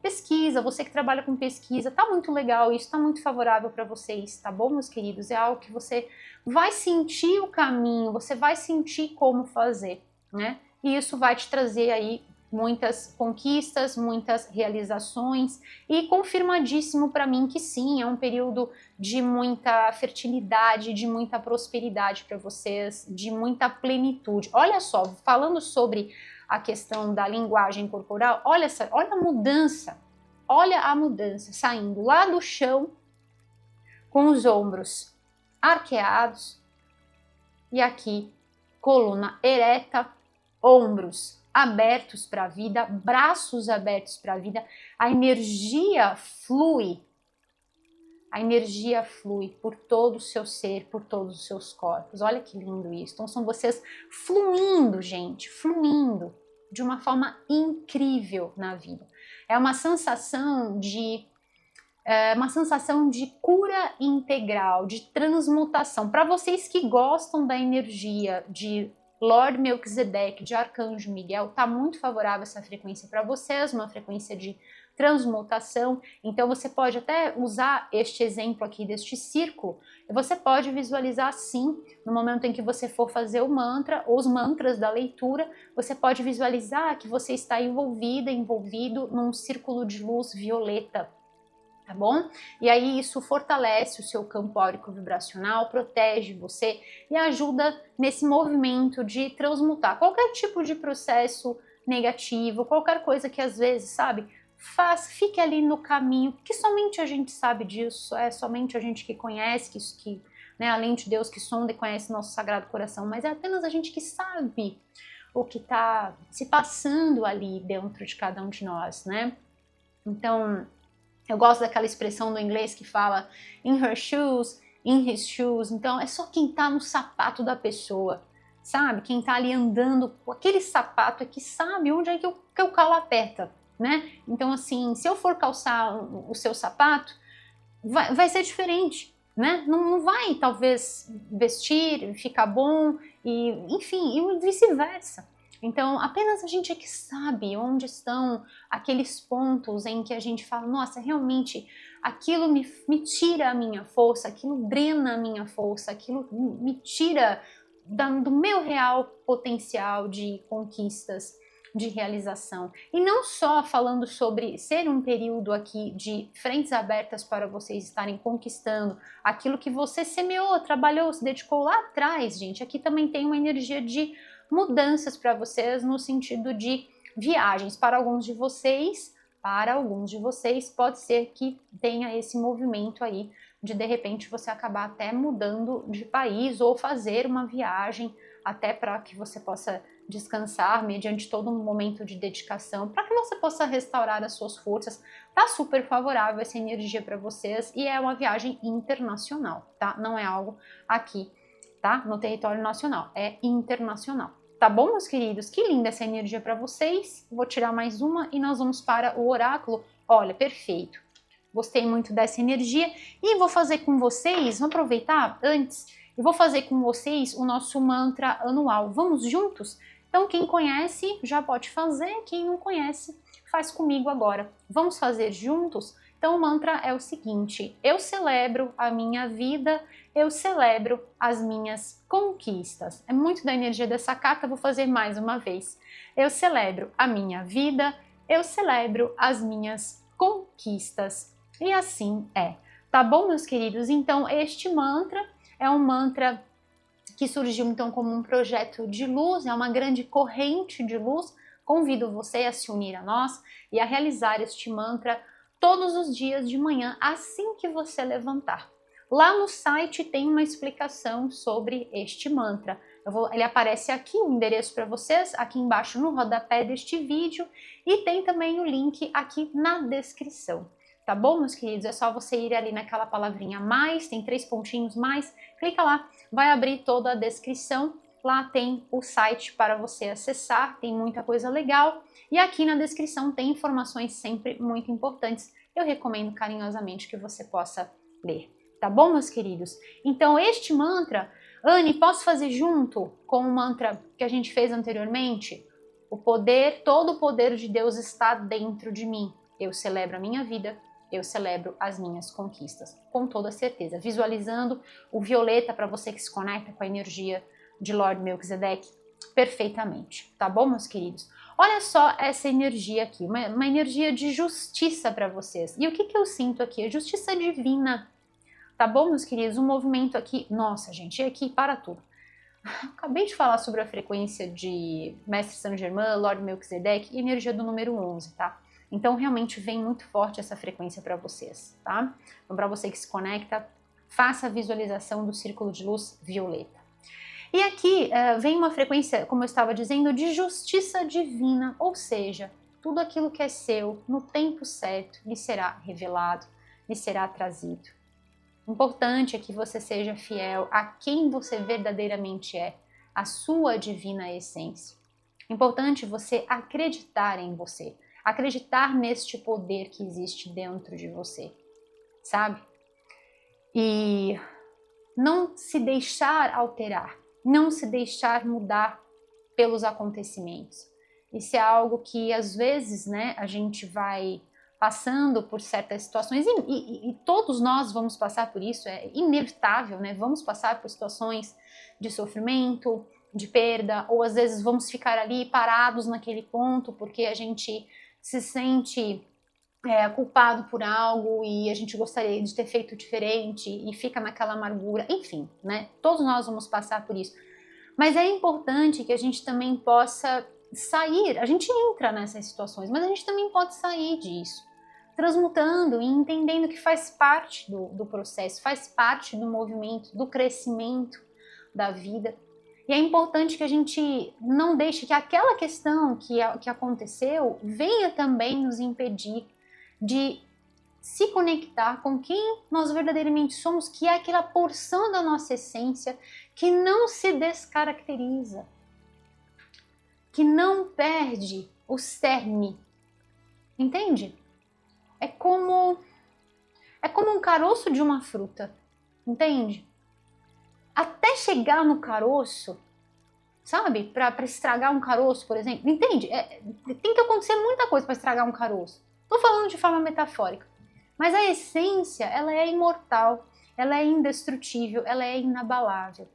pesquisa, você que trabalha com pesquisa, tá muito legal isso, tá muito favorável para vocês, tá bom, meus queridos? É algo que você vai sentir o caminho, você vai sentir como fazer, né? E isso vai te trazer aí muitas conquistas, muitas realizações e confirmadíssimo para mim que sim, é um período de muita fertilidade, de muita prosperidade para vocês, de muita plenitude. Olha só, falando sobre a questão da linguagem corporal, olha a mudança, saindo lá do chão com os ombros arqueados e aqui coluna ereta, ombros abertos para a vida, braços abertos para a vida, a energia flui por todo o seu ser, por todos os seus corpos. Olha que lindo isso. Então são vocês fluindo, gente, fluindo de uma forma incrível na vida. É uma sensação de cura integral, de transmutação. Para vocês que gostam da energia de Lord Melquisedeque, de Arcanjo Miguel, tá muito favorável essa frequência para vocês, uma frequência de transmutação. Então você pode até usar este exemplo aqui deste círculo, você pode visualizar sim, no momento em que você for fazer o mantra, ou os mantras da leitura, você pode visualizar que você está envolvido num círculo de luz violeta, tá bom? E aí isso fortalece o seu campo áurico vibracional, protege você e ajuda nesse movimento de transmutar qualquer tipo de processo negativo, qualquer coisa que às vezes, sabe, fique ali no caminho, que somente a gente sabe disso, é somente a gente que conhece, né, além de Deus que sonda e conhece nosso Sagrado Coração, mas é apenas a gente que sabe o que está se passando ali dentro de cada um de nós, né? Então, eu gosto daquela expressão do inglês que fala in her shoes, in his shoes. Então é só quem tá no sapato da pessoa, sabe? Quem tá ali andando com aquele sapato é que sabe onde é que o calo aperta, né? Então assim, se eu for calçar o seu sapato, vai ser diferente, né? Não vai talvez vestir, ficar bom, e enfim, e vice-versa. Então, apenas a gente é que sabe onde estão aqueles pontos em que a gente fala, nossa, realmente aquilo me tira a minha força, aquilo drena a minha força, aquilo me tira do meu real potencial de conquistas, de realização. E não só falando sobre ser um período aqui de frentes abertas para vocês estarem conquistando aquilo que você semeou, trabalhou, se dedicou lá atrás, gente. Aqui também tem uma energia de mudanças para vocês no sentido de viagens. Para alguns de vocês pode ser que tenha esse movimento aí de repente você acabar até mudando de país ou fazer uma viagem até para que você possa descansar mediante todo um momento de dedicação, para que você possa restaurar as suas forças. Tá super favorável essa energia para vocês e é uma viagem internacional, tá? Não é algo aqui, tá? No território nacional, é internacional. Tá bom, meus queridos? Que linda essa energia para vocês. Vou tirar mais uma e nós vamos para o oráculo. Olha, perfeito. Gostei muito dessa energia e vou fazer com vocês, vamos aproveitar antes, eu vou fazer com vocês o nosso mantra anual. Vamos juntos? Então, quem conhece já pode fazer, quem não conhece, faz comigo agora. Vamos fazer juntos? Então, o mantra é o seguinte: eu celebro a minha vida, eu celebro as minhas conquistas. É muito da energia dessa carta, vou fazer mais uma vez. Eu celebro a minha vida, eu celebro as minhas conquistas. E assim é. Tá bom, meus queridos? Então, este mantra é um mantra que surgiu então como um projeto de luz, é uma grande corrente de luz. Convido você a se unir a nós e a realizar este mantra todos os dias de manhã, assim que você levantar. Lá no site tem uma explicação sobre este mantra. Ele aparece aqui, o endereço para vocês, aqui embaixo no rodapé deste vídeo, e tem também o link aqui na descrição. Tá bom, meus queridos? É só você ir ali naquela palavrinha mais, tem 3 pontinhos mais, clica lá, vai abrir toda a descrição, lá tem o site para você acessar, tem muita coisa legal, e aqui na descrição tem informações sempre muito importantes, eu recomendo carinhosamente que você possa ler. Tá bom, meus queridos? Então, este mantra, Anne, posso fazer junto com o mantra que a gente fez anteriormente? Todo o poder de Deus está dentro de mim. Eu celebro a minha vida, eu celebro as minhas conquistas, com toda certeza. Visualizando o violeta para você que se conecta com a energia de Lord Melquisedeque perfeitamente, tá bom, meus queridos? Olha só essa energia aqui, uma energia de justiça para vocês. E o que eu sinto aqui? A justiça divina, tá bom, meus queridos? Um movimento aqui, nossa, gente, é aqui para tudo. Acabei de falar sobre a frequência de Mestre Saint Germain, Lord Melquisedeque e energia do número 11, tá? Então, realmente vem muito forte essa frequência para vocês, tá? Então, para você que se conecta, faça a visualização do círculo de luz violeta. E aqui vem uma frequência, como eu estava dizendo, de justiça divina, ou seja, tudo aquilo que é seu, no tempo certo, lhe será revelado, lhe será trazido. Importante é que você seja fiel a quem você verdadeiramente é, a sua divina essência. Importante você acreditar em você, acreditar neste poder que existe dentro de você, sabe? E não se deixar alterar, não se deixar mudar pelos acontecimentos. Isso é algo que às vezes, né, a gente vai passando por certas situações, e todos nós vamos passar por isso, é inevitável, né? Vamos passar por situações de sofrimento, de perda, ou às vezes vamos ficar ali parados naquele ponto porque a gente se sente culpado por algo e a gente gostaria de ter feito diferente e fica naquela amargura, enfim, né? Todos nós vamos passar por isso. Mas é importante que a gente também possa sair, a gente entra nessas situações, mas a gente também pode sair disso, transmutando e entendendo que faz parte do processo, faz parte do movimento, do crescimento da vida. E é importante que a gente não deixe que aquela questão que aconteceu venha também nos impedir de se conectar com quem nós verdadeiramente somos, que é aquela porção da nossa essência que não se descaracteriza, que não perde o cerne, entende? É como um caroço de uma fruta, entende? Até chegar no caroço, sabe? Para estragar um caroço, por exemplo, entende? Tem que acontecer muita coisa para estragar um caroço. Tô falando de forma metafórica, mas a essência, ela é imortal, ela é indestrutível, ela é inabalável.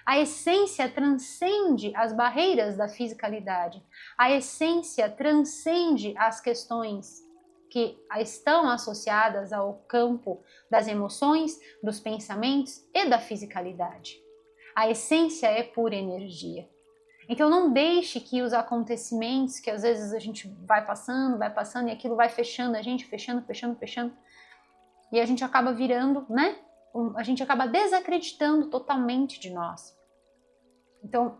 A essência transcende as barreiras da fisicalidade. A essência transcende as questões que estão associadas ao campo das emoções, dos pensamentos e da fisicalidade. A essência é pura energia. Então não deixe que os acontecimentos, que às vezes a gente vai passando e aquilo vai fechando a gente, fechando, e a gente acaba virando, né? A gente acaba desacreditando totalmente de nós. Então,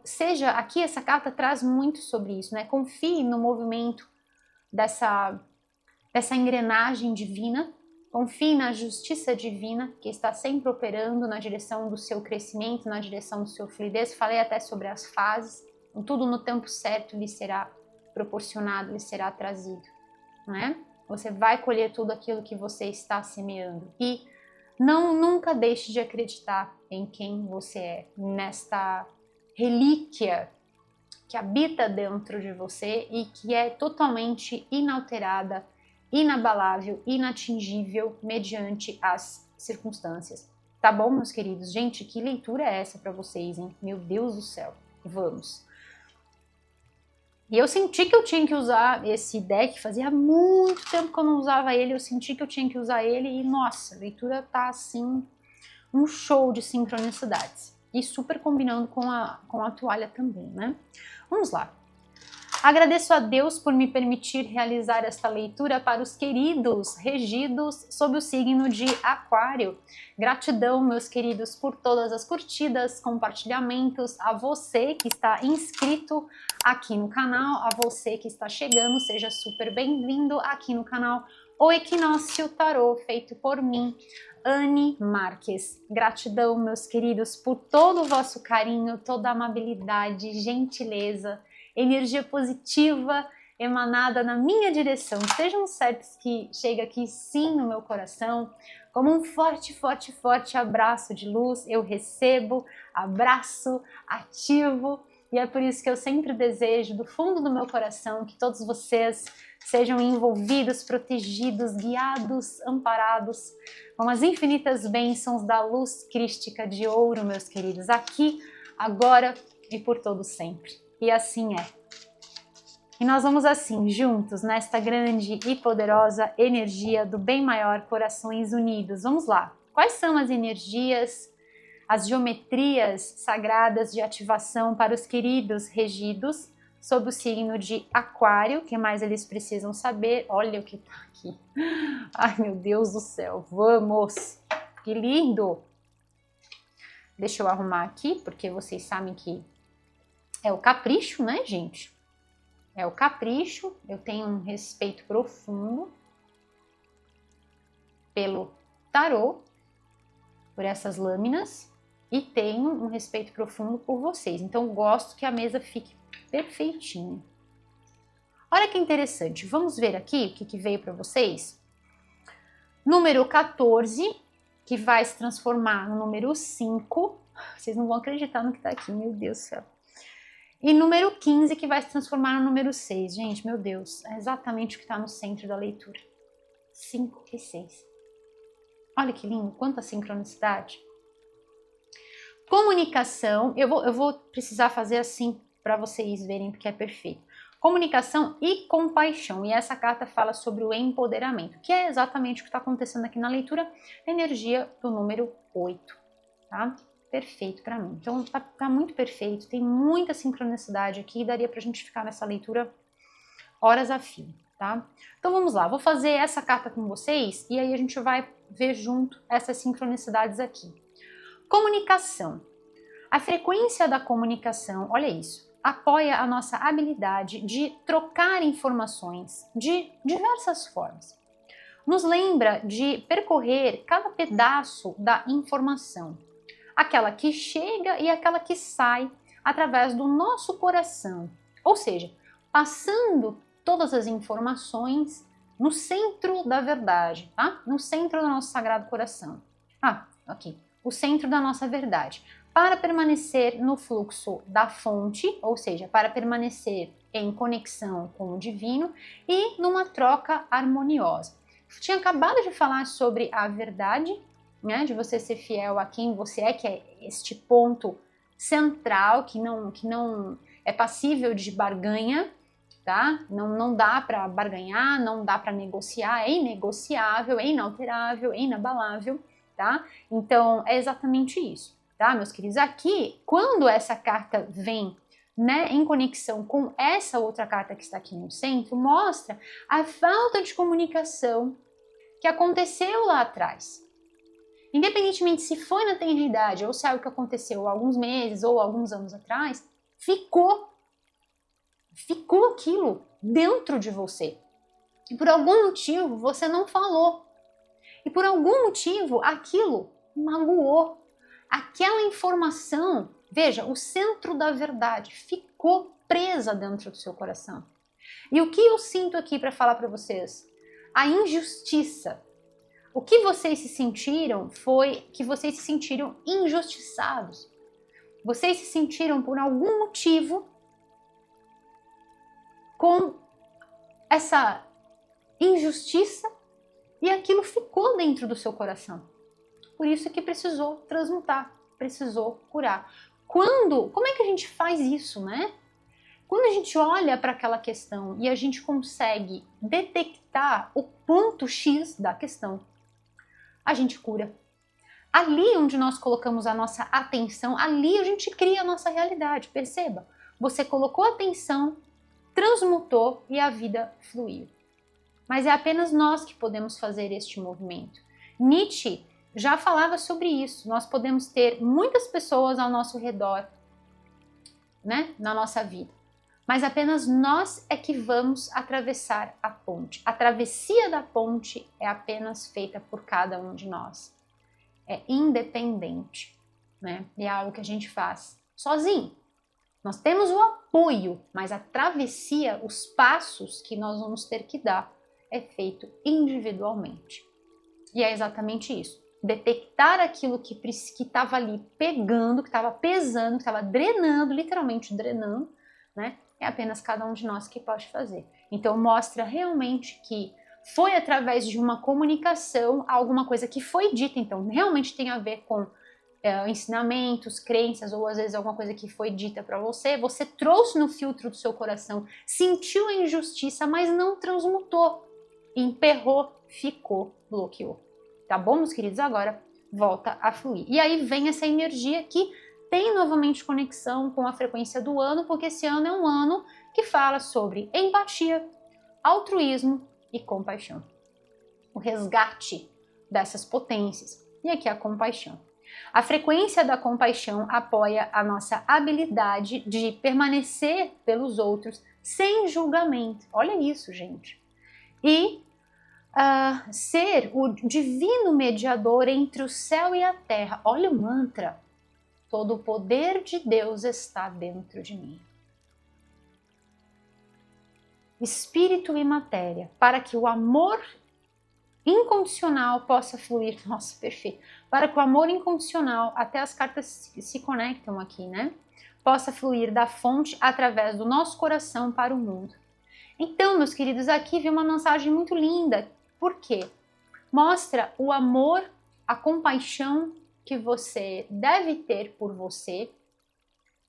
aqui essa carta traz muito sobre isso, né? Confie no movimento dessa engrenagem divina, confie na justiça divina que está sempre operando na direção do seu crescimento, na direção do seu fluidez. Falei até sobre as fases, tudo no tempo certo lhe será proporcionado, lhe será trazido, né? Você vai colher tudo aquilo que você está semeando e nunca deixe de acreditar em quem você é, nesta relíquia que habita dentro de você e que é totalmente inalterada, inabalável, inatingível mediante as circunstâncias. Tá bom, meus queridos? Gente, que leitura é essa para vocês, hein? Meu Deus do céu. Vamos. E eu senti que eu tinha que usar esse deck, fazia muito tempo que eu não usava ele, eu senti que eu tinha que usar ele e, nossa, a leitura tá assim, um show de sincronicidades. E super combinando com a toalha também, né? Vamos lá. Agradeço a Deus por me permitir realizar esta leitura para os queridos regidos sob o signo de Aquário. Gratidão, meus queridos, por todas as curtidas, compartilhamentos, a você que está inscrito aqui no canal, a você que está chegando, seja super bem-vindo aqui no canal O Equinócio Tarô, feito por mim, Anne Marques. Gratidão, meus queridos, por todo o vosso carinho, toda a amabilidade, gentileza, energia positiva emanada na minha direção. Sejam certos que chega aqui sim no meu coração, como um forte, forte, forte abraço de luz. Eu recebo, abraço, ativo, e é por isso que eu sempre desejo do fundo do meu coração que todos vocês sejam envolvidos, protegidos, guiados, amparados com as infinitas bênçãos da luz crística de ouro, meus queridos, aqui, agora e por todo sempre. E assim é. E nós vamos assim, juntos, nesta grande e poderosa energia do bem maior, corações unidos. Vamos lá. Quais são as energias, as geometrias sagradas de ativação para os queridos regidos sob o signo de Aquário? O que mais eles precisam saber? Olha o que tá aqui. Ai, meu Deus do céu. Vamos! Que lindo! Deixa eu arrumar aqui, porque vocês sabem que é o capricho, né, gente? É o capricho. Eu tenho um respeito profundo pelo tarô, por essas lâminas, e tenho um respeito profundo por vocês. Então, gosto que a mesa fique perfeitinha. Olha que interessante. Vamos ver aqui o que veio para vocês. Número 14, que vai se transformar no número 5. Vocês não vão acreditar no que tá aqui, meu Deus do céu. E número 15, que vai se transformar no número 6. Gente, meu Deus, é exatamente o que está no centro da leitura. 5 e 6. Olha que lindo, quanta sincronicidade. Comunicação, eu vou precisar fazer assim para vocês verem porque é perfeito. Comunicação e compaixão. E essa carta fala sobre o empoderamento, que é exatamente o que está acontecendo aqui na leitura, energia do número 8, tá? Perfeito para mim. Então tá muito perfeito, tem muita sincronicidade aqui, daria pra gente ficar nessa leitura horas a fio, tá? Então vamos lá, vou fazer essa carta com vocês e aí a gente vai ver junto essas sincronicidades aqui. Comunicação. A frequência da comunicação, olha isso, apoia a nossa habilidade de trocar informações de diversas formas. Nos lembra de percorrer cada pedaço da informação, aquela que chega e aquela que sai através do nosso coração, ou seja, passando todas as informações no centro da verdade, tá? No centro do nosso sagrado coração. Aqui, o centro da nossa verdade. Para permanecer no fluxo da fonte, ou seja, para permanecer em conexão com o divino e numa troca harmoniosa. Tinha acabado de falar sobre a verdade, né, de você ser fiel a quem você é, que é este ponto central, que não é passível de barganha, tá? Não dá para barganhar, não dá para negociar, é inegociável, é inalterável, é inabalável, tá? Então, é exatamente isso, tá, meus queridos? Aqui, quando essa carta vem, né, em conexão com essa outra carta que está aqui no centro, mostra a falta de comunicação que aconteceu lá atrás. Independentemente se foi na tenridade ou se é algo que aconteceu há alguns meses ou alguns anos atrás, ficou aquilo dentro de você. E por algum motivo você não falou. E por algum motivo aquilo magoou. Aquela informação, veja, o centro da verdade ficou presa dentro do seu coração. E o que eu sinto aqui para falar para vocês? A injustiça. O que vocês se sentiram foi que vocês se sentiram injustiçados. Vocês se sentiram por algum motivo com essa injustiça e aquilo ficou dentro do seu coração. Por isso que precisou transmutar, precisou curar. Como é que a gente faz isso, né? Quando a gente olha para aquela questão e a gente consegue detectar o ponto X da questão, a gente cura. Ali onde nós colocamos a nossa atenção, ali a gente cria a nossa realidade, perceba? Você colocou atenção, transmutou e a vida fluiu. Mas é apenas nós que podemos fazer este movimento. Nietzsche já falava sobre isso. Nós podemos ter muitas pessoas ao nosso redor, né, na nossa vida. Mas apenas nós é que vamos atravessar a ponte. A travessia da ponte é apenas feita por cada um de nós. É independente, né? E é algo que a gente faz sozinho. Nós temos o apoio, mas a travessia, os passos que nós vamos ter que dar, é feito individualmente. E é exatamente isso. Detectar aquilo que estava ali pegando, que estava pesando, que estava drenando, literalmente drenando, né? É apenas cada um de nós que pode fazer. Então mostra realmente que foi através de uma comunicação, alguma coisa que foi dita, então realmente tem a ver com ensinamentos, crenças, ou às vezes alguma coisa que foi dita para você, você trouxe no filtro do seu coração, sentiu a injustiça, mas não transmutou, emperrou, ficou, bloqueou. Tá bom, meus queridos? Agora volta a fluir. E aí vem essa energia que tem novamente conexão com a frequência do ano, porque esse ano é um ano que fala sobre empatia, altruísmo e compaixão. O resgate dessas potências. E aqui a compaixão. A frequência da compaixão apoia a nossa habilidade de permanecer pelos outros sem julgamento. Olha isso, gente. E ser o divino mediador entre o céu e a terra. Olha o mantra. Todo o poder de Deus está dentro de mim. Espírito e matéria, para que o amor incondicional possa fluir. Nossa, perfeito. Para que o amor incondicional, até as cartas se conectam aqui, né? Possa fluir da fonte através do nosso coração para o mundo. Então, meus queridos, aqui vem uma mensagem muito linda Por quê? Mostra o amor, a compaixão que você deve ter por você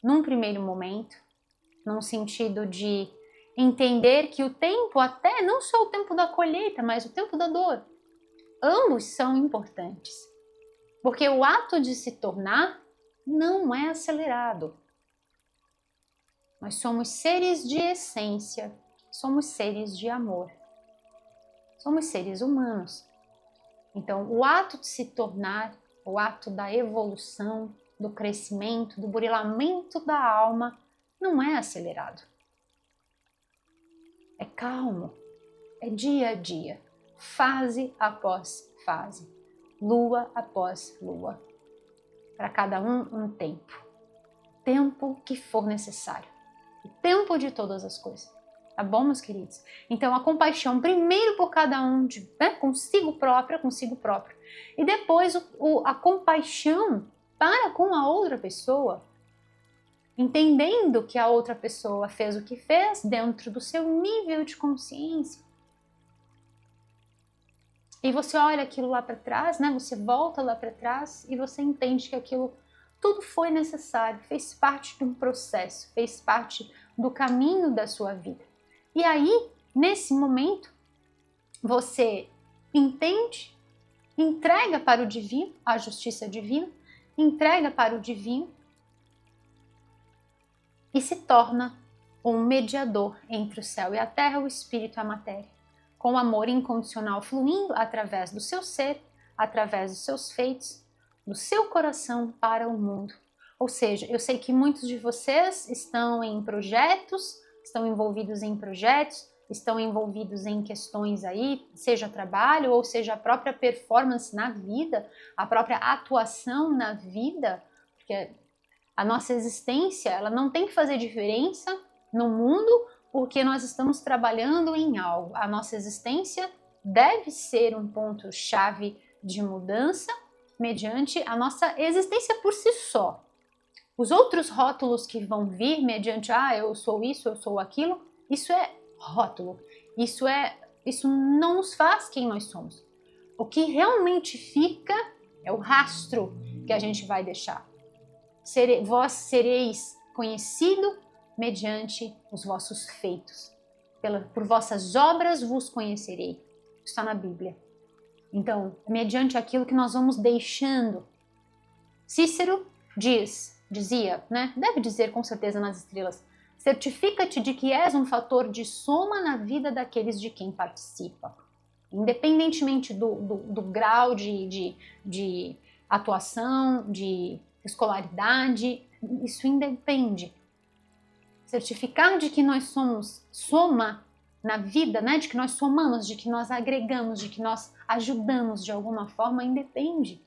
num primeiro momento, num sentido de entender que o tempo, até não só o tempo da colheita, mas o tempo da dor, ambos são importantes. Porque o ato de se tornar não é acelerado. Nós somos seres de essência, somos seres de amor, somos seres humanos. Então, o ato de se tornar, o ato da evolução, do crescimento, do burilamento da alma, não é acelerado. É calmo, é dia a dia, fase após fase, lua após lua. Para cada um tempo. Tempo que for necessário. O tempo de todas as coisas. Tá bom, meus queridos? Então, a compaixão primeiro por cada um, consigo próprio. E depois a compaixão para com a outra pessoa, entendendo que a outra pessoa fez o que fez dentro do seu nível de consciência. E você olha aquilo lá para trás, né? Você volta lá para trás e você entende que aquilo tudo foi necessário, fez parte de um processo, fez parte do caminho da sua vida. E aí, nesse momento, você entende, entrega para o divino, a justiça divina, entrega para o divino e se torna um mediador entre o céu e a terra, o espírito e a matéria, com o amor incondicional fluindo através do seu ser, através dos seus feitos, do seu coração para o mundo. Ou seja, eu sei que muitos de vocês estão em projetos, estão envolvidos em projetos, estão envolvidos em questões aí, seja trabalho ou seja a própria performance na vida, a própria atuação na vida, porque a nossa existência, ela não tem que fazer diferença no mundo porque nós estamos trabalhando em algo. A nossa existência deve ser um ponto-chave de mudança mediante a nossa existência por si só. Os outros rótulos que vão vir mediante, eu sou isso, eu sou aquilo, isso é rótulo. Isso não nos faz quem nós somos. O que realmente fica é o rastro que a gente vai deixar. Vós sereis conhecido mediante os vossos feitos. Por vossas obras vos conhecerei. Está na Bíblia. Então, mediante aquilo que nós vamos deixando. Cícero dizia, né? Deve dizer com certeza nas estrelas, certifica-te de que és um fator de soma na vida daqueles de quem participa. Independentemente do grau de atuação, de escolaridade, isso independe. Certificar de que nós somos soma na vida, né? De que nós somamos, de que nós agregamos, de que nós ajudamos de alguma forma, independe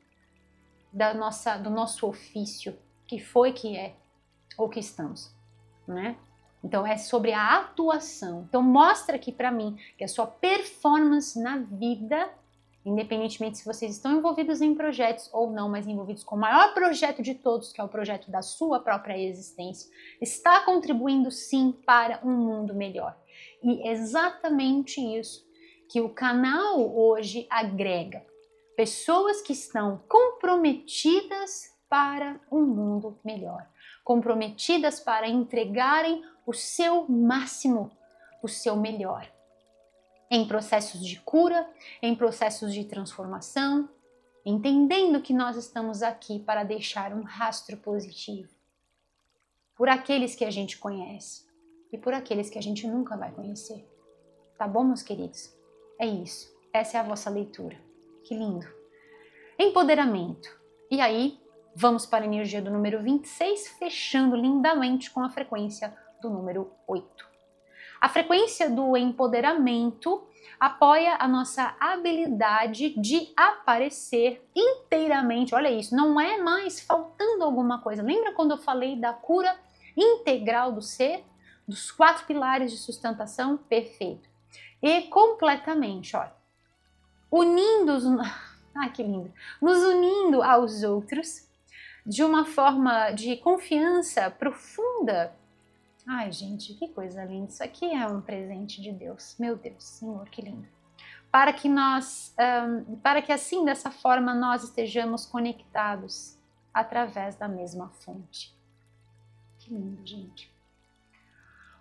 do nosso ofício, que foi, que é, ou que estamos, né? Então é sobre a atuação. Então mostra aqui para mim que a sua performance na vida, independentemente se vocês estão envolvidos em projetos ou não, mas envolvidos com o maior projeto de todos, que é o projeto da sua própria existência, está contribuindo sim para um mundo melhor. E é exatamente isso que o canal hoje agrega. Pessoas que estão comprometidas para um mundo melhor, comprometidas para entregarem o seu máximo, o seu melhor, em processos de cura, em processos de transformação, entendendo que nós estamos aqui para deixar um rastro positivo por aqueles que a gente conhece e por aqueles que a gente nunca vai conhecer. Tá bom, meus queridos? É isso. Essa é a vossa leitura. Que lindo! Empoderamento. E aí, vamos para a energia do número 26, fechando lindamente com a frequência do número 8. A frequência do empoderamento apoia a nossa habilidade de aparecer inteiramente. Olha isso, não é mais faltando alguma coisa. Lembra quando eu falei da cura integral do ser? Dos 4 pilares de sustentação? Perfeito. E completamente, olha, que lindo! Nos unindo aos outros de uma forma de confiança profunda. Ai, gente, que coisa linda. Isso aqui é um presente de Deus. Meu Deus, Senhor, que lindo. para que para que assim, dessa forma, nós estejamos conectados através da mesma fonte. Que lindo, gente.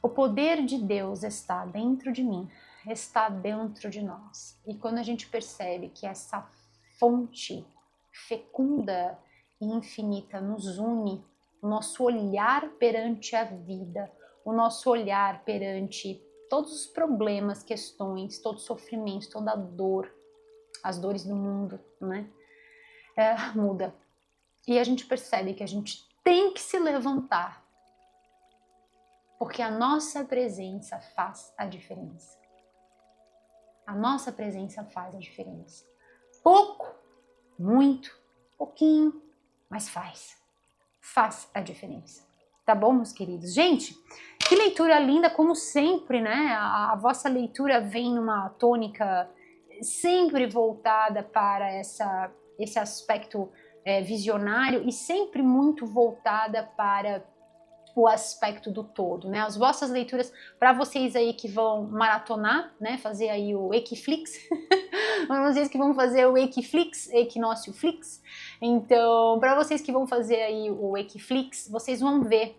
O poder de Deus está dentro de mim, está dentro de nós. E quando a gente percebe que essa fonte fecunda e infinita nos une, o nosso olhar perante a vida, o nosso olhar perante todos os problemas, questões, todo sofrimento, toda dor, as dores do mundo, né? Muda. E a gente percebe que a gente tem que se levantar, porque a nossa presença faz a diferença. A nossa presença faz a diferença. Pouco, muito, pouquinho, mas faz. Faz a diferença. Tá bom, meus queridos? Gente, que leitura linda, como sempre, né? A vossa leitura vem numa tônica sempre voltada para esse aspecto visionário e sempre muito voltada para o aspecto do todo, né? As vossas leituras, para vocês aí que vão maratonar, né? Fazer aí o Equiflix, para vocês que vão fazer o Equiflix, Equinócio Flix, então, para vocês que vão fazer aí o Equiflix, vocês vão ver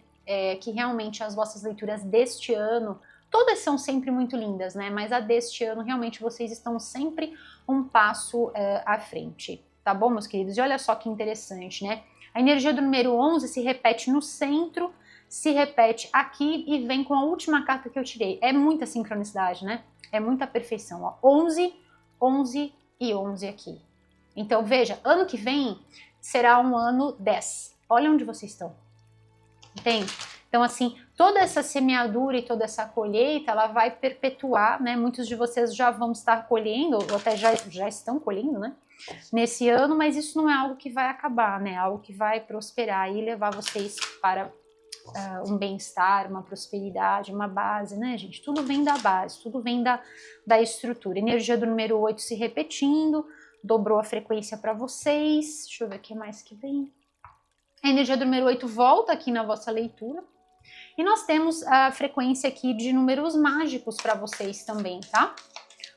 que realmente as vossas leituras deste ano, todas são sempre muito lindas, né? Mas a deste ano, realmente, vocês estão sempre um passo à frente, tá bom, meus queridos? E olha só que interessante, né? A energia do número 11 se repete no centro, se repete aqui e vem com a última carta que eu tirei. É muita sincronicidade, né? É muita perfeição, ó. 11, 11 e 11 aqui. Então, veja, ano que vem será um ano 10. Olha onde vocês estão. Entende? Então, assim, toda essa semeadura e toda essa colheita, ela vai perpetuar, né? Muitos de vocês já vão estar colhendo, ou até já estão colhendo, né? Nesse ano, mas isso não é algo que vai acabar, né? Algo que vai prosperar e levar vocês para um bem-estar, uma prosperidade, uma base, né, gente? Tudo vem da base, tudo vem da estrutura. Energia do número 8 se repetindo, dobrou a frequência para vocês. Deixa eu ver o que mais que vem. A energia do número 8 volta aqui na vossa leitura. E nós temos a frequência aqui de números mágicos para vocês também, tá?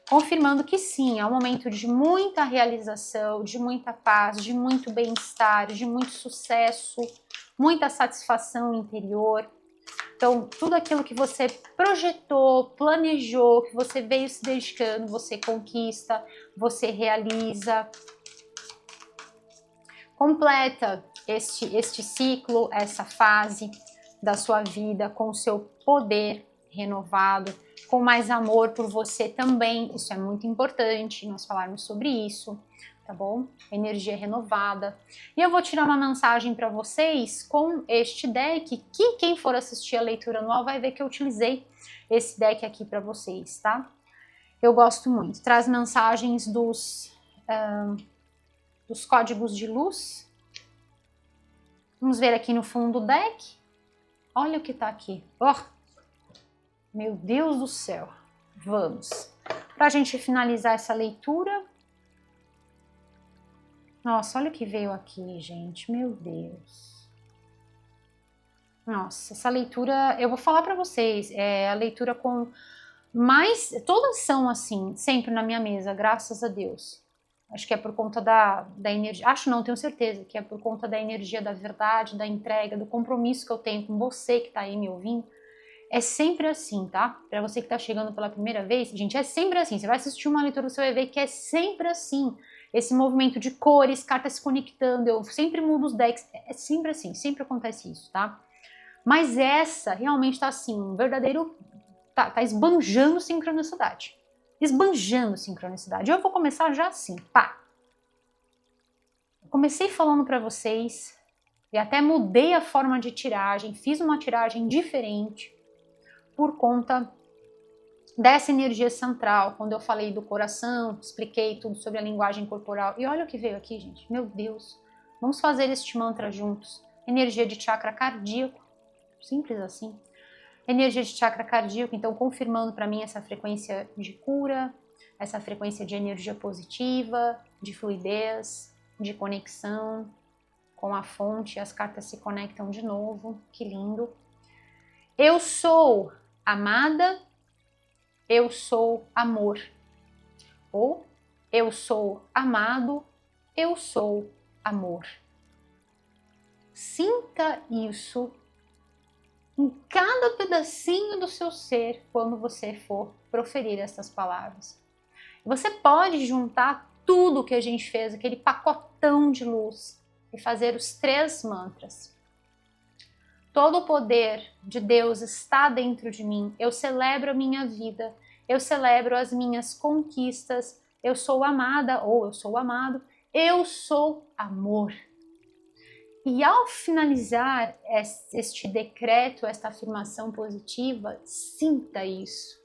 Confirmando que sim, é um momento de muita realização, de muita paz, de muito bem-estar, de muito sucesso, muita satisfação interior. Então, tudo aquilo que você projetou, planejou, que você veio se dedicando, você conquista, você realiza. Completa este ciclo, essa fase da sua vida com o seu poder renovado, com mais amor por você também. Isso é muito importante, nós falarmos sobre isso, tá bom? Energia renovada. E eu vou tirar uma mensagem para vocês com este deck, que quem for assistir a leitura anual vai ver que eu utilizei esse deck aqui para vocês, tá? Eu gosto muito. Traz mensagens dos códigos de luz. Vamos ver aqui no fundo do deck. Olha o que tá aqui. Oh, meu Deus do céu. Vamos. Pra gente finalizar essa leitura. Nossa, olha o que veio aqui, gente. Meu Deus. Nossa, essa leitura, eu vou falar pra vocês, é a leitura com mais... Todas são assim, sempre na minha mesa, graças a Deus. Acho que é por conta da energia, acho não, tenho certeza, que é por conta da energia da verdade, da entrega, do compromisso que eu tenho com você que tá aí me ouvindo. É sempre assim, tá? Pra você que tá chegando pela primeira vez, gente, é sempre assim. Você vai assistir uma leitura, você vai ver que é sempre assim. Esse movimento de cores, cartas se conectando, eu sempre mudo os decks, é sempre assim, sempre acontece isso, tá? Mas essa realmente tá assim, um verdadeiro... Tá esbanjando sincronicidade. Esbanjando sincronicidade. Eu vou começar já assim, pá. Eu comecei falando para vocês e até mudei a forma de tiragem, fiz uma tiragem diferente por conta dessa energia central, quando eu falei do coração, expliquei tudo sobre a linguagem corporal. E olha o que veio aqui, gente. Meu Deus. Vamos fazer este mantra juntos. Energia de chakra cardíaco. Simples assim. Energia de chakra cardíaco, então confirmando para mim essa frequência de cura, essa frequência de energia positiva, de fluidez, de conexão com a fonte, as cartas se conectam de novo, que lindo. Eu sou amada, eu sou amor. ou eu sou amado, eu sou amor. Sinta isso em cada pedacinho do seu ser quando você for proferir essas palavras. Você pode juntar tudo que a gente fez, aquele pacotão de luz, e fazer os 3 mantras. Todo o poder de Deus está dentro de mim. Eu celebro a minha vida. Eu celebro as minhas conquistas. Eu sou amada ou eu sou amado. Eu sou amor. E ao finalizar este decreto, esta afirmação positiva, sinta isso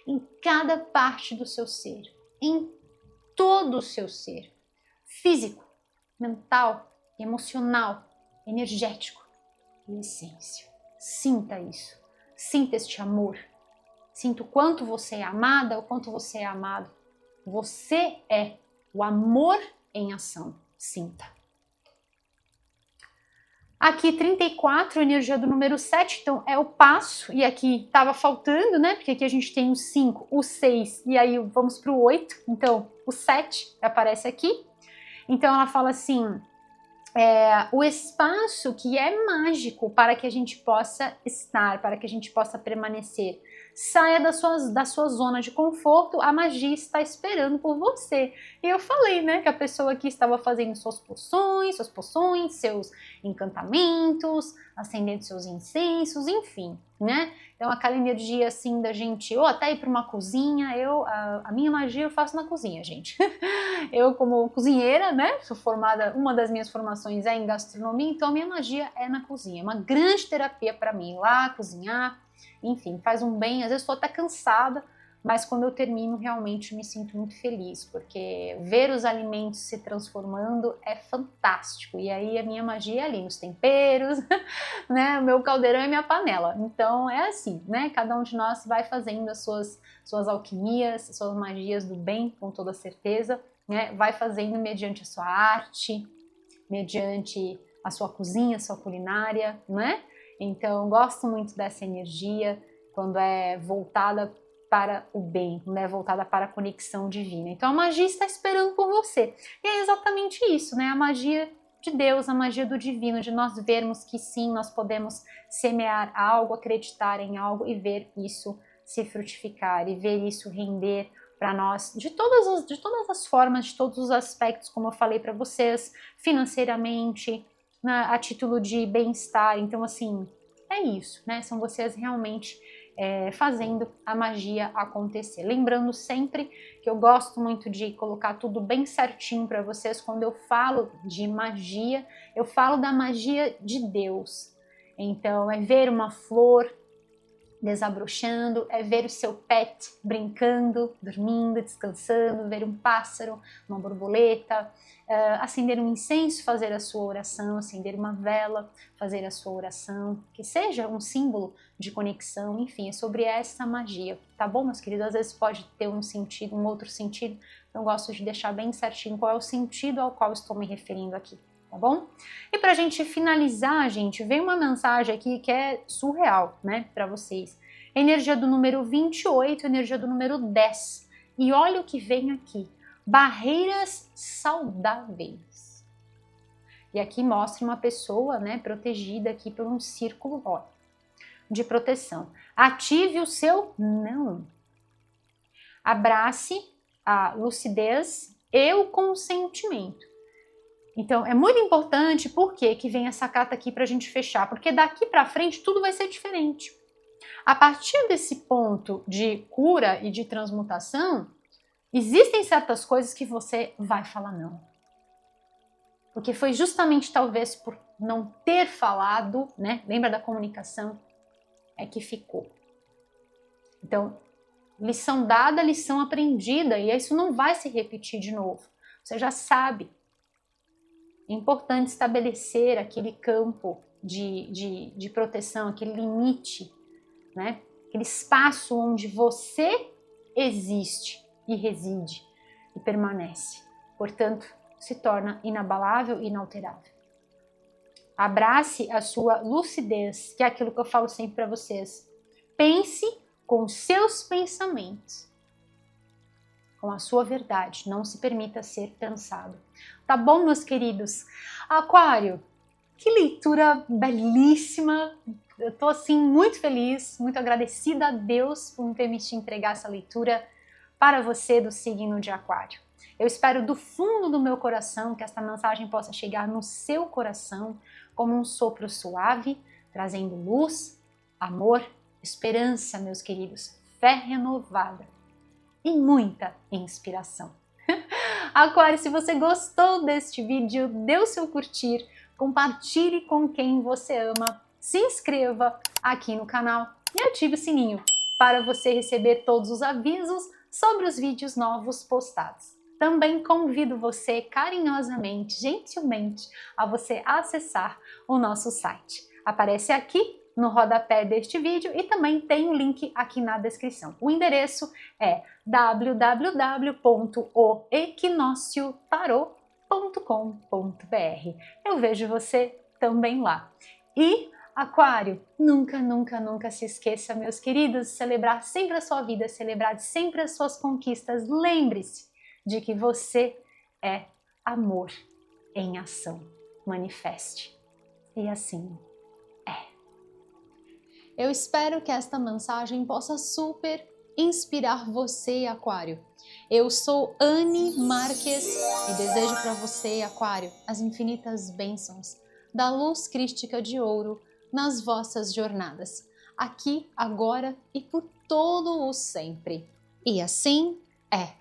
em cada parte do seu ser, em todo o seu ser, físico, mental, emocional, energético e essência. Sinta isso, sinta este amor, sinta o quanto você é amada, o quanto você é amado. Você é o amor em ação, sinta. Aqui 34, energia do número 7, então é o passo, e aqui estava faltando, né? Porque aqui a gente tem o 5, o 6, e aí vamos para o 8, então o 7 aparece aqui. Então ela fala assim, o espaço que é mágico para que a gente possa estar, para que a gente possa permanecer. Saia da sua zona de conforto, a magia está esperando por você. E eu falei, né, que a pessoa aqui estava fazendo suas poções, seus encantamentos, acendendo seus incensos, enfim, né? Então aquela energia assim da gente, ou até ir para uma cozinha, a minha magia eu faço na cozinha, gente. Eu como cozinheira, né, sou formada, uma das minhas formações é em gastronomia, então a minha magia é na cozinha, é uma grande terapia para mim, ir lá, cozinhar, enfim, faz um bem, às vezes estou até cansada, mas quando eu termino realmente me sinto muito feliz, porque ver os alimentos se transformando é fantástico, e aí a minha magia é ali nos temperos, né, o meu caldeirão e minha panela, então é assim, né, cada um de nós vai fazendo as suas alquimias, suas magias do bem, com toda certeza, né, vai fazendo mediante a sua arte, mediante a sua cozinha, a sua culinária, né? Então, gosto muito dessa energia quando é voltada para o bem, quando é voltada para a conexão divina. Então, a magia está esperando por você. E é exatamente isso, né? A magia de Deus, a magia do divino, de nós vermos que sim, nós podemos semear algo, acreditar em algo e ver isso se frutificar e ver isso render para nós de todas as formas, de todos os aspectos, como eu falei para vocês, financeiramente, a título de bem-estar. Então, assim, é isso, né? São vocês realmente fazendo a magia acontecer. Lembrando sempre que eu gosto muito de colocar tudo bem certinho para vocês. Quando eu falo de magia, eu falo da magia de Deus. Então, é ver uma flor desabrochando, é ver o seu pet brincando, dormindo, descansando, ver um pássaro, uma borboleta, acender um incenso, fazer a sua oração, acender uma vela, fazer a sua oração, que seja um símbolo de conexão, enfim, é sobre essa magia, tá bom, meus queridos? Às vezes pode ter um sentido, um outro sentido, então eu gosto de deixar bem certinho qual é o sentido ao qual estou me referindo aqui. Tá bom? E pra gente finalizar, gente, vem uma mensagem aqui que é surreal, né, pra vocês. Energia do número 28, energia do número 10. E olha o que vem aqui. Barreiras saudáveis. E aqui mostra uma pessoa, né, protegida aqui por um círculo, ó, de proteção. Ative o seu não. Abrace a lucidez e o consentimento. Então, é muito importante, por que vem essa carta aqui para a gente fechar? Porque daqui para frente tudo vai ser diferente. A partir desse ponto de cura e de transmutação, existem certas coisas que você vai falar não. Porque foi justamente talvez por não ter falado, né? Lembra da comunicação? É que ficou. Então, lição dada, lição aprendida, e isso não vai se repetir de novo. Você já sabe. É importante estabelecer aquele campo de proteção, aquele limite, né? Aquele espaço onde você existe e reside e permanece. Portanto, se torna inabalável e inalterável. Abrace a sua lucidez, que é aquilo que eu falo sempre para vocês. Pense com seus pensamentos. com a sua verdade. Não se permita ser cansado. Tá bom, meus queridos? Aquário, que leitura belíssima. Eu tô assim muito feliz, muito agradecida a Deus por me permitir entregar essa leitura para você do signo de Aquário. Eu espero do fundo do meu coração que esta mensagem possa chegar no seu coração como um sopro suave, trazendo luz, amor, esperança, meus queridos, fé renovada e muita inspiração. Aquário, se você gostou deste vídeo, dê o seu curtir, compartilhe com quem você ama, se inscreva aqui no canal e ative o sininho para você receber todos os avisos sobre os vídeos novos postados. Também convido você carinhosamente, gentilmente, a você acessar o nosso site. Aparece aqui no rodapé deste vídeo e também tem o link aqui na descrição. O endereço é www.equinociotarot.com.br. Eu vejo você também lá. E Aquário, nunca, nunca, nunca se esqueça, meus queridos, de celebrar sempre a sua vida, celebrar sempre as suas conquistas. Lembre-se de que você é amor em ação. Manifeste. E assim é. Eu espero que esta mensagem possa super inspirar você, Aquário. Eu sou Anne Marques e desejo para você, Aquário, as infinitas bênçãos da luz crística de ouro nas vossas jornadas, aqui, agora e por todo o sempre. E assim é.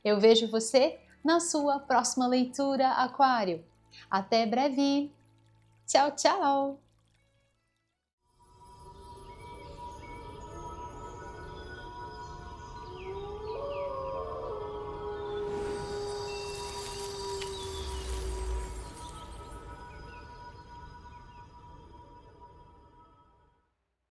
Eu vejo você na sua próxima leitura, Aquário. Até breve. Tchau, tchau!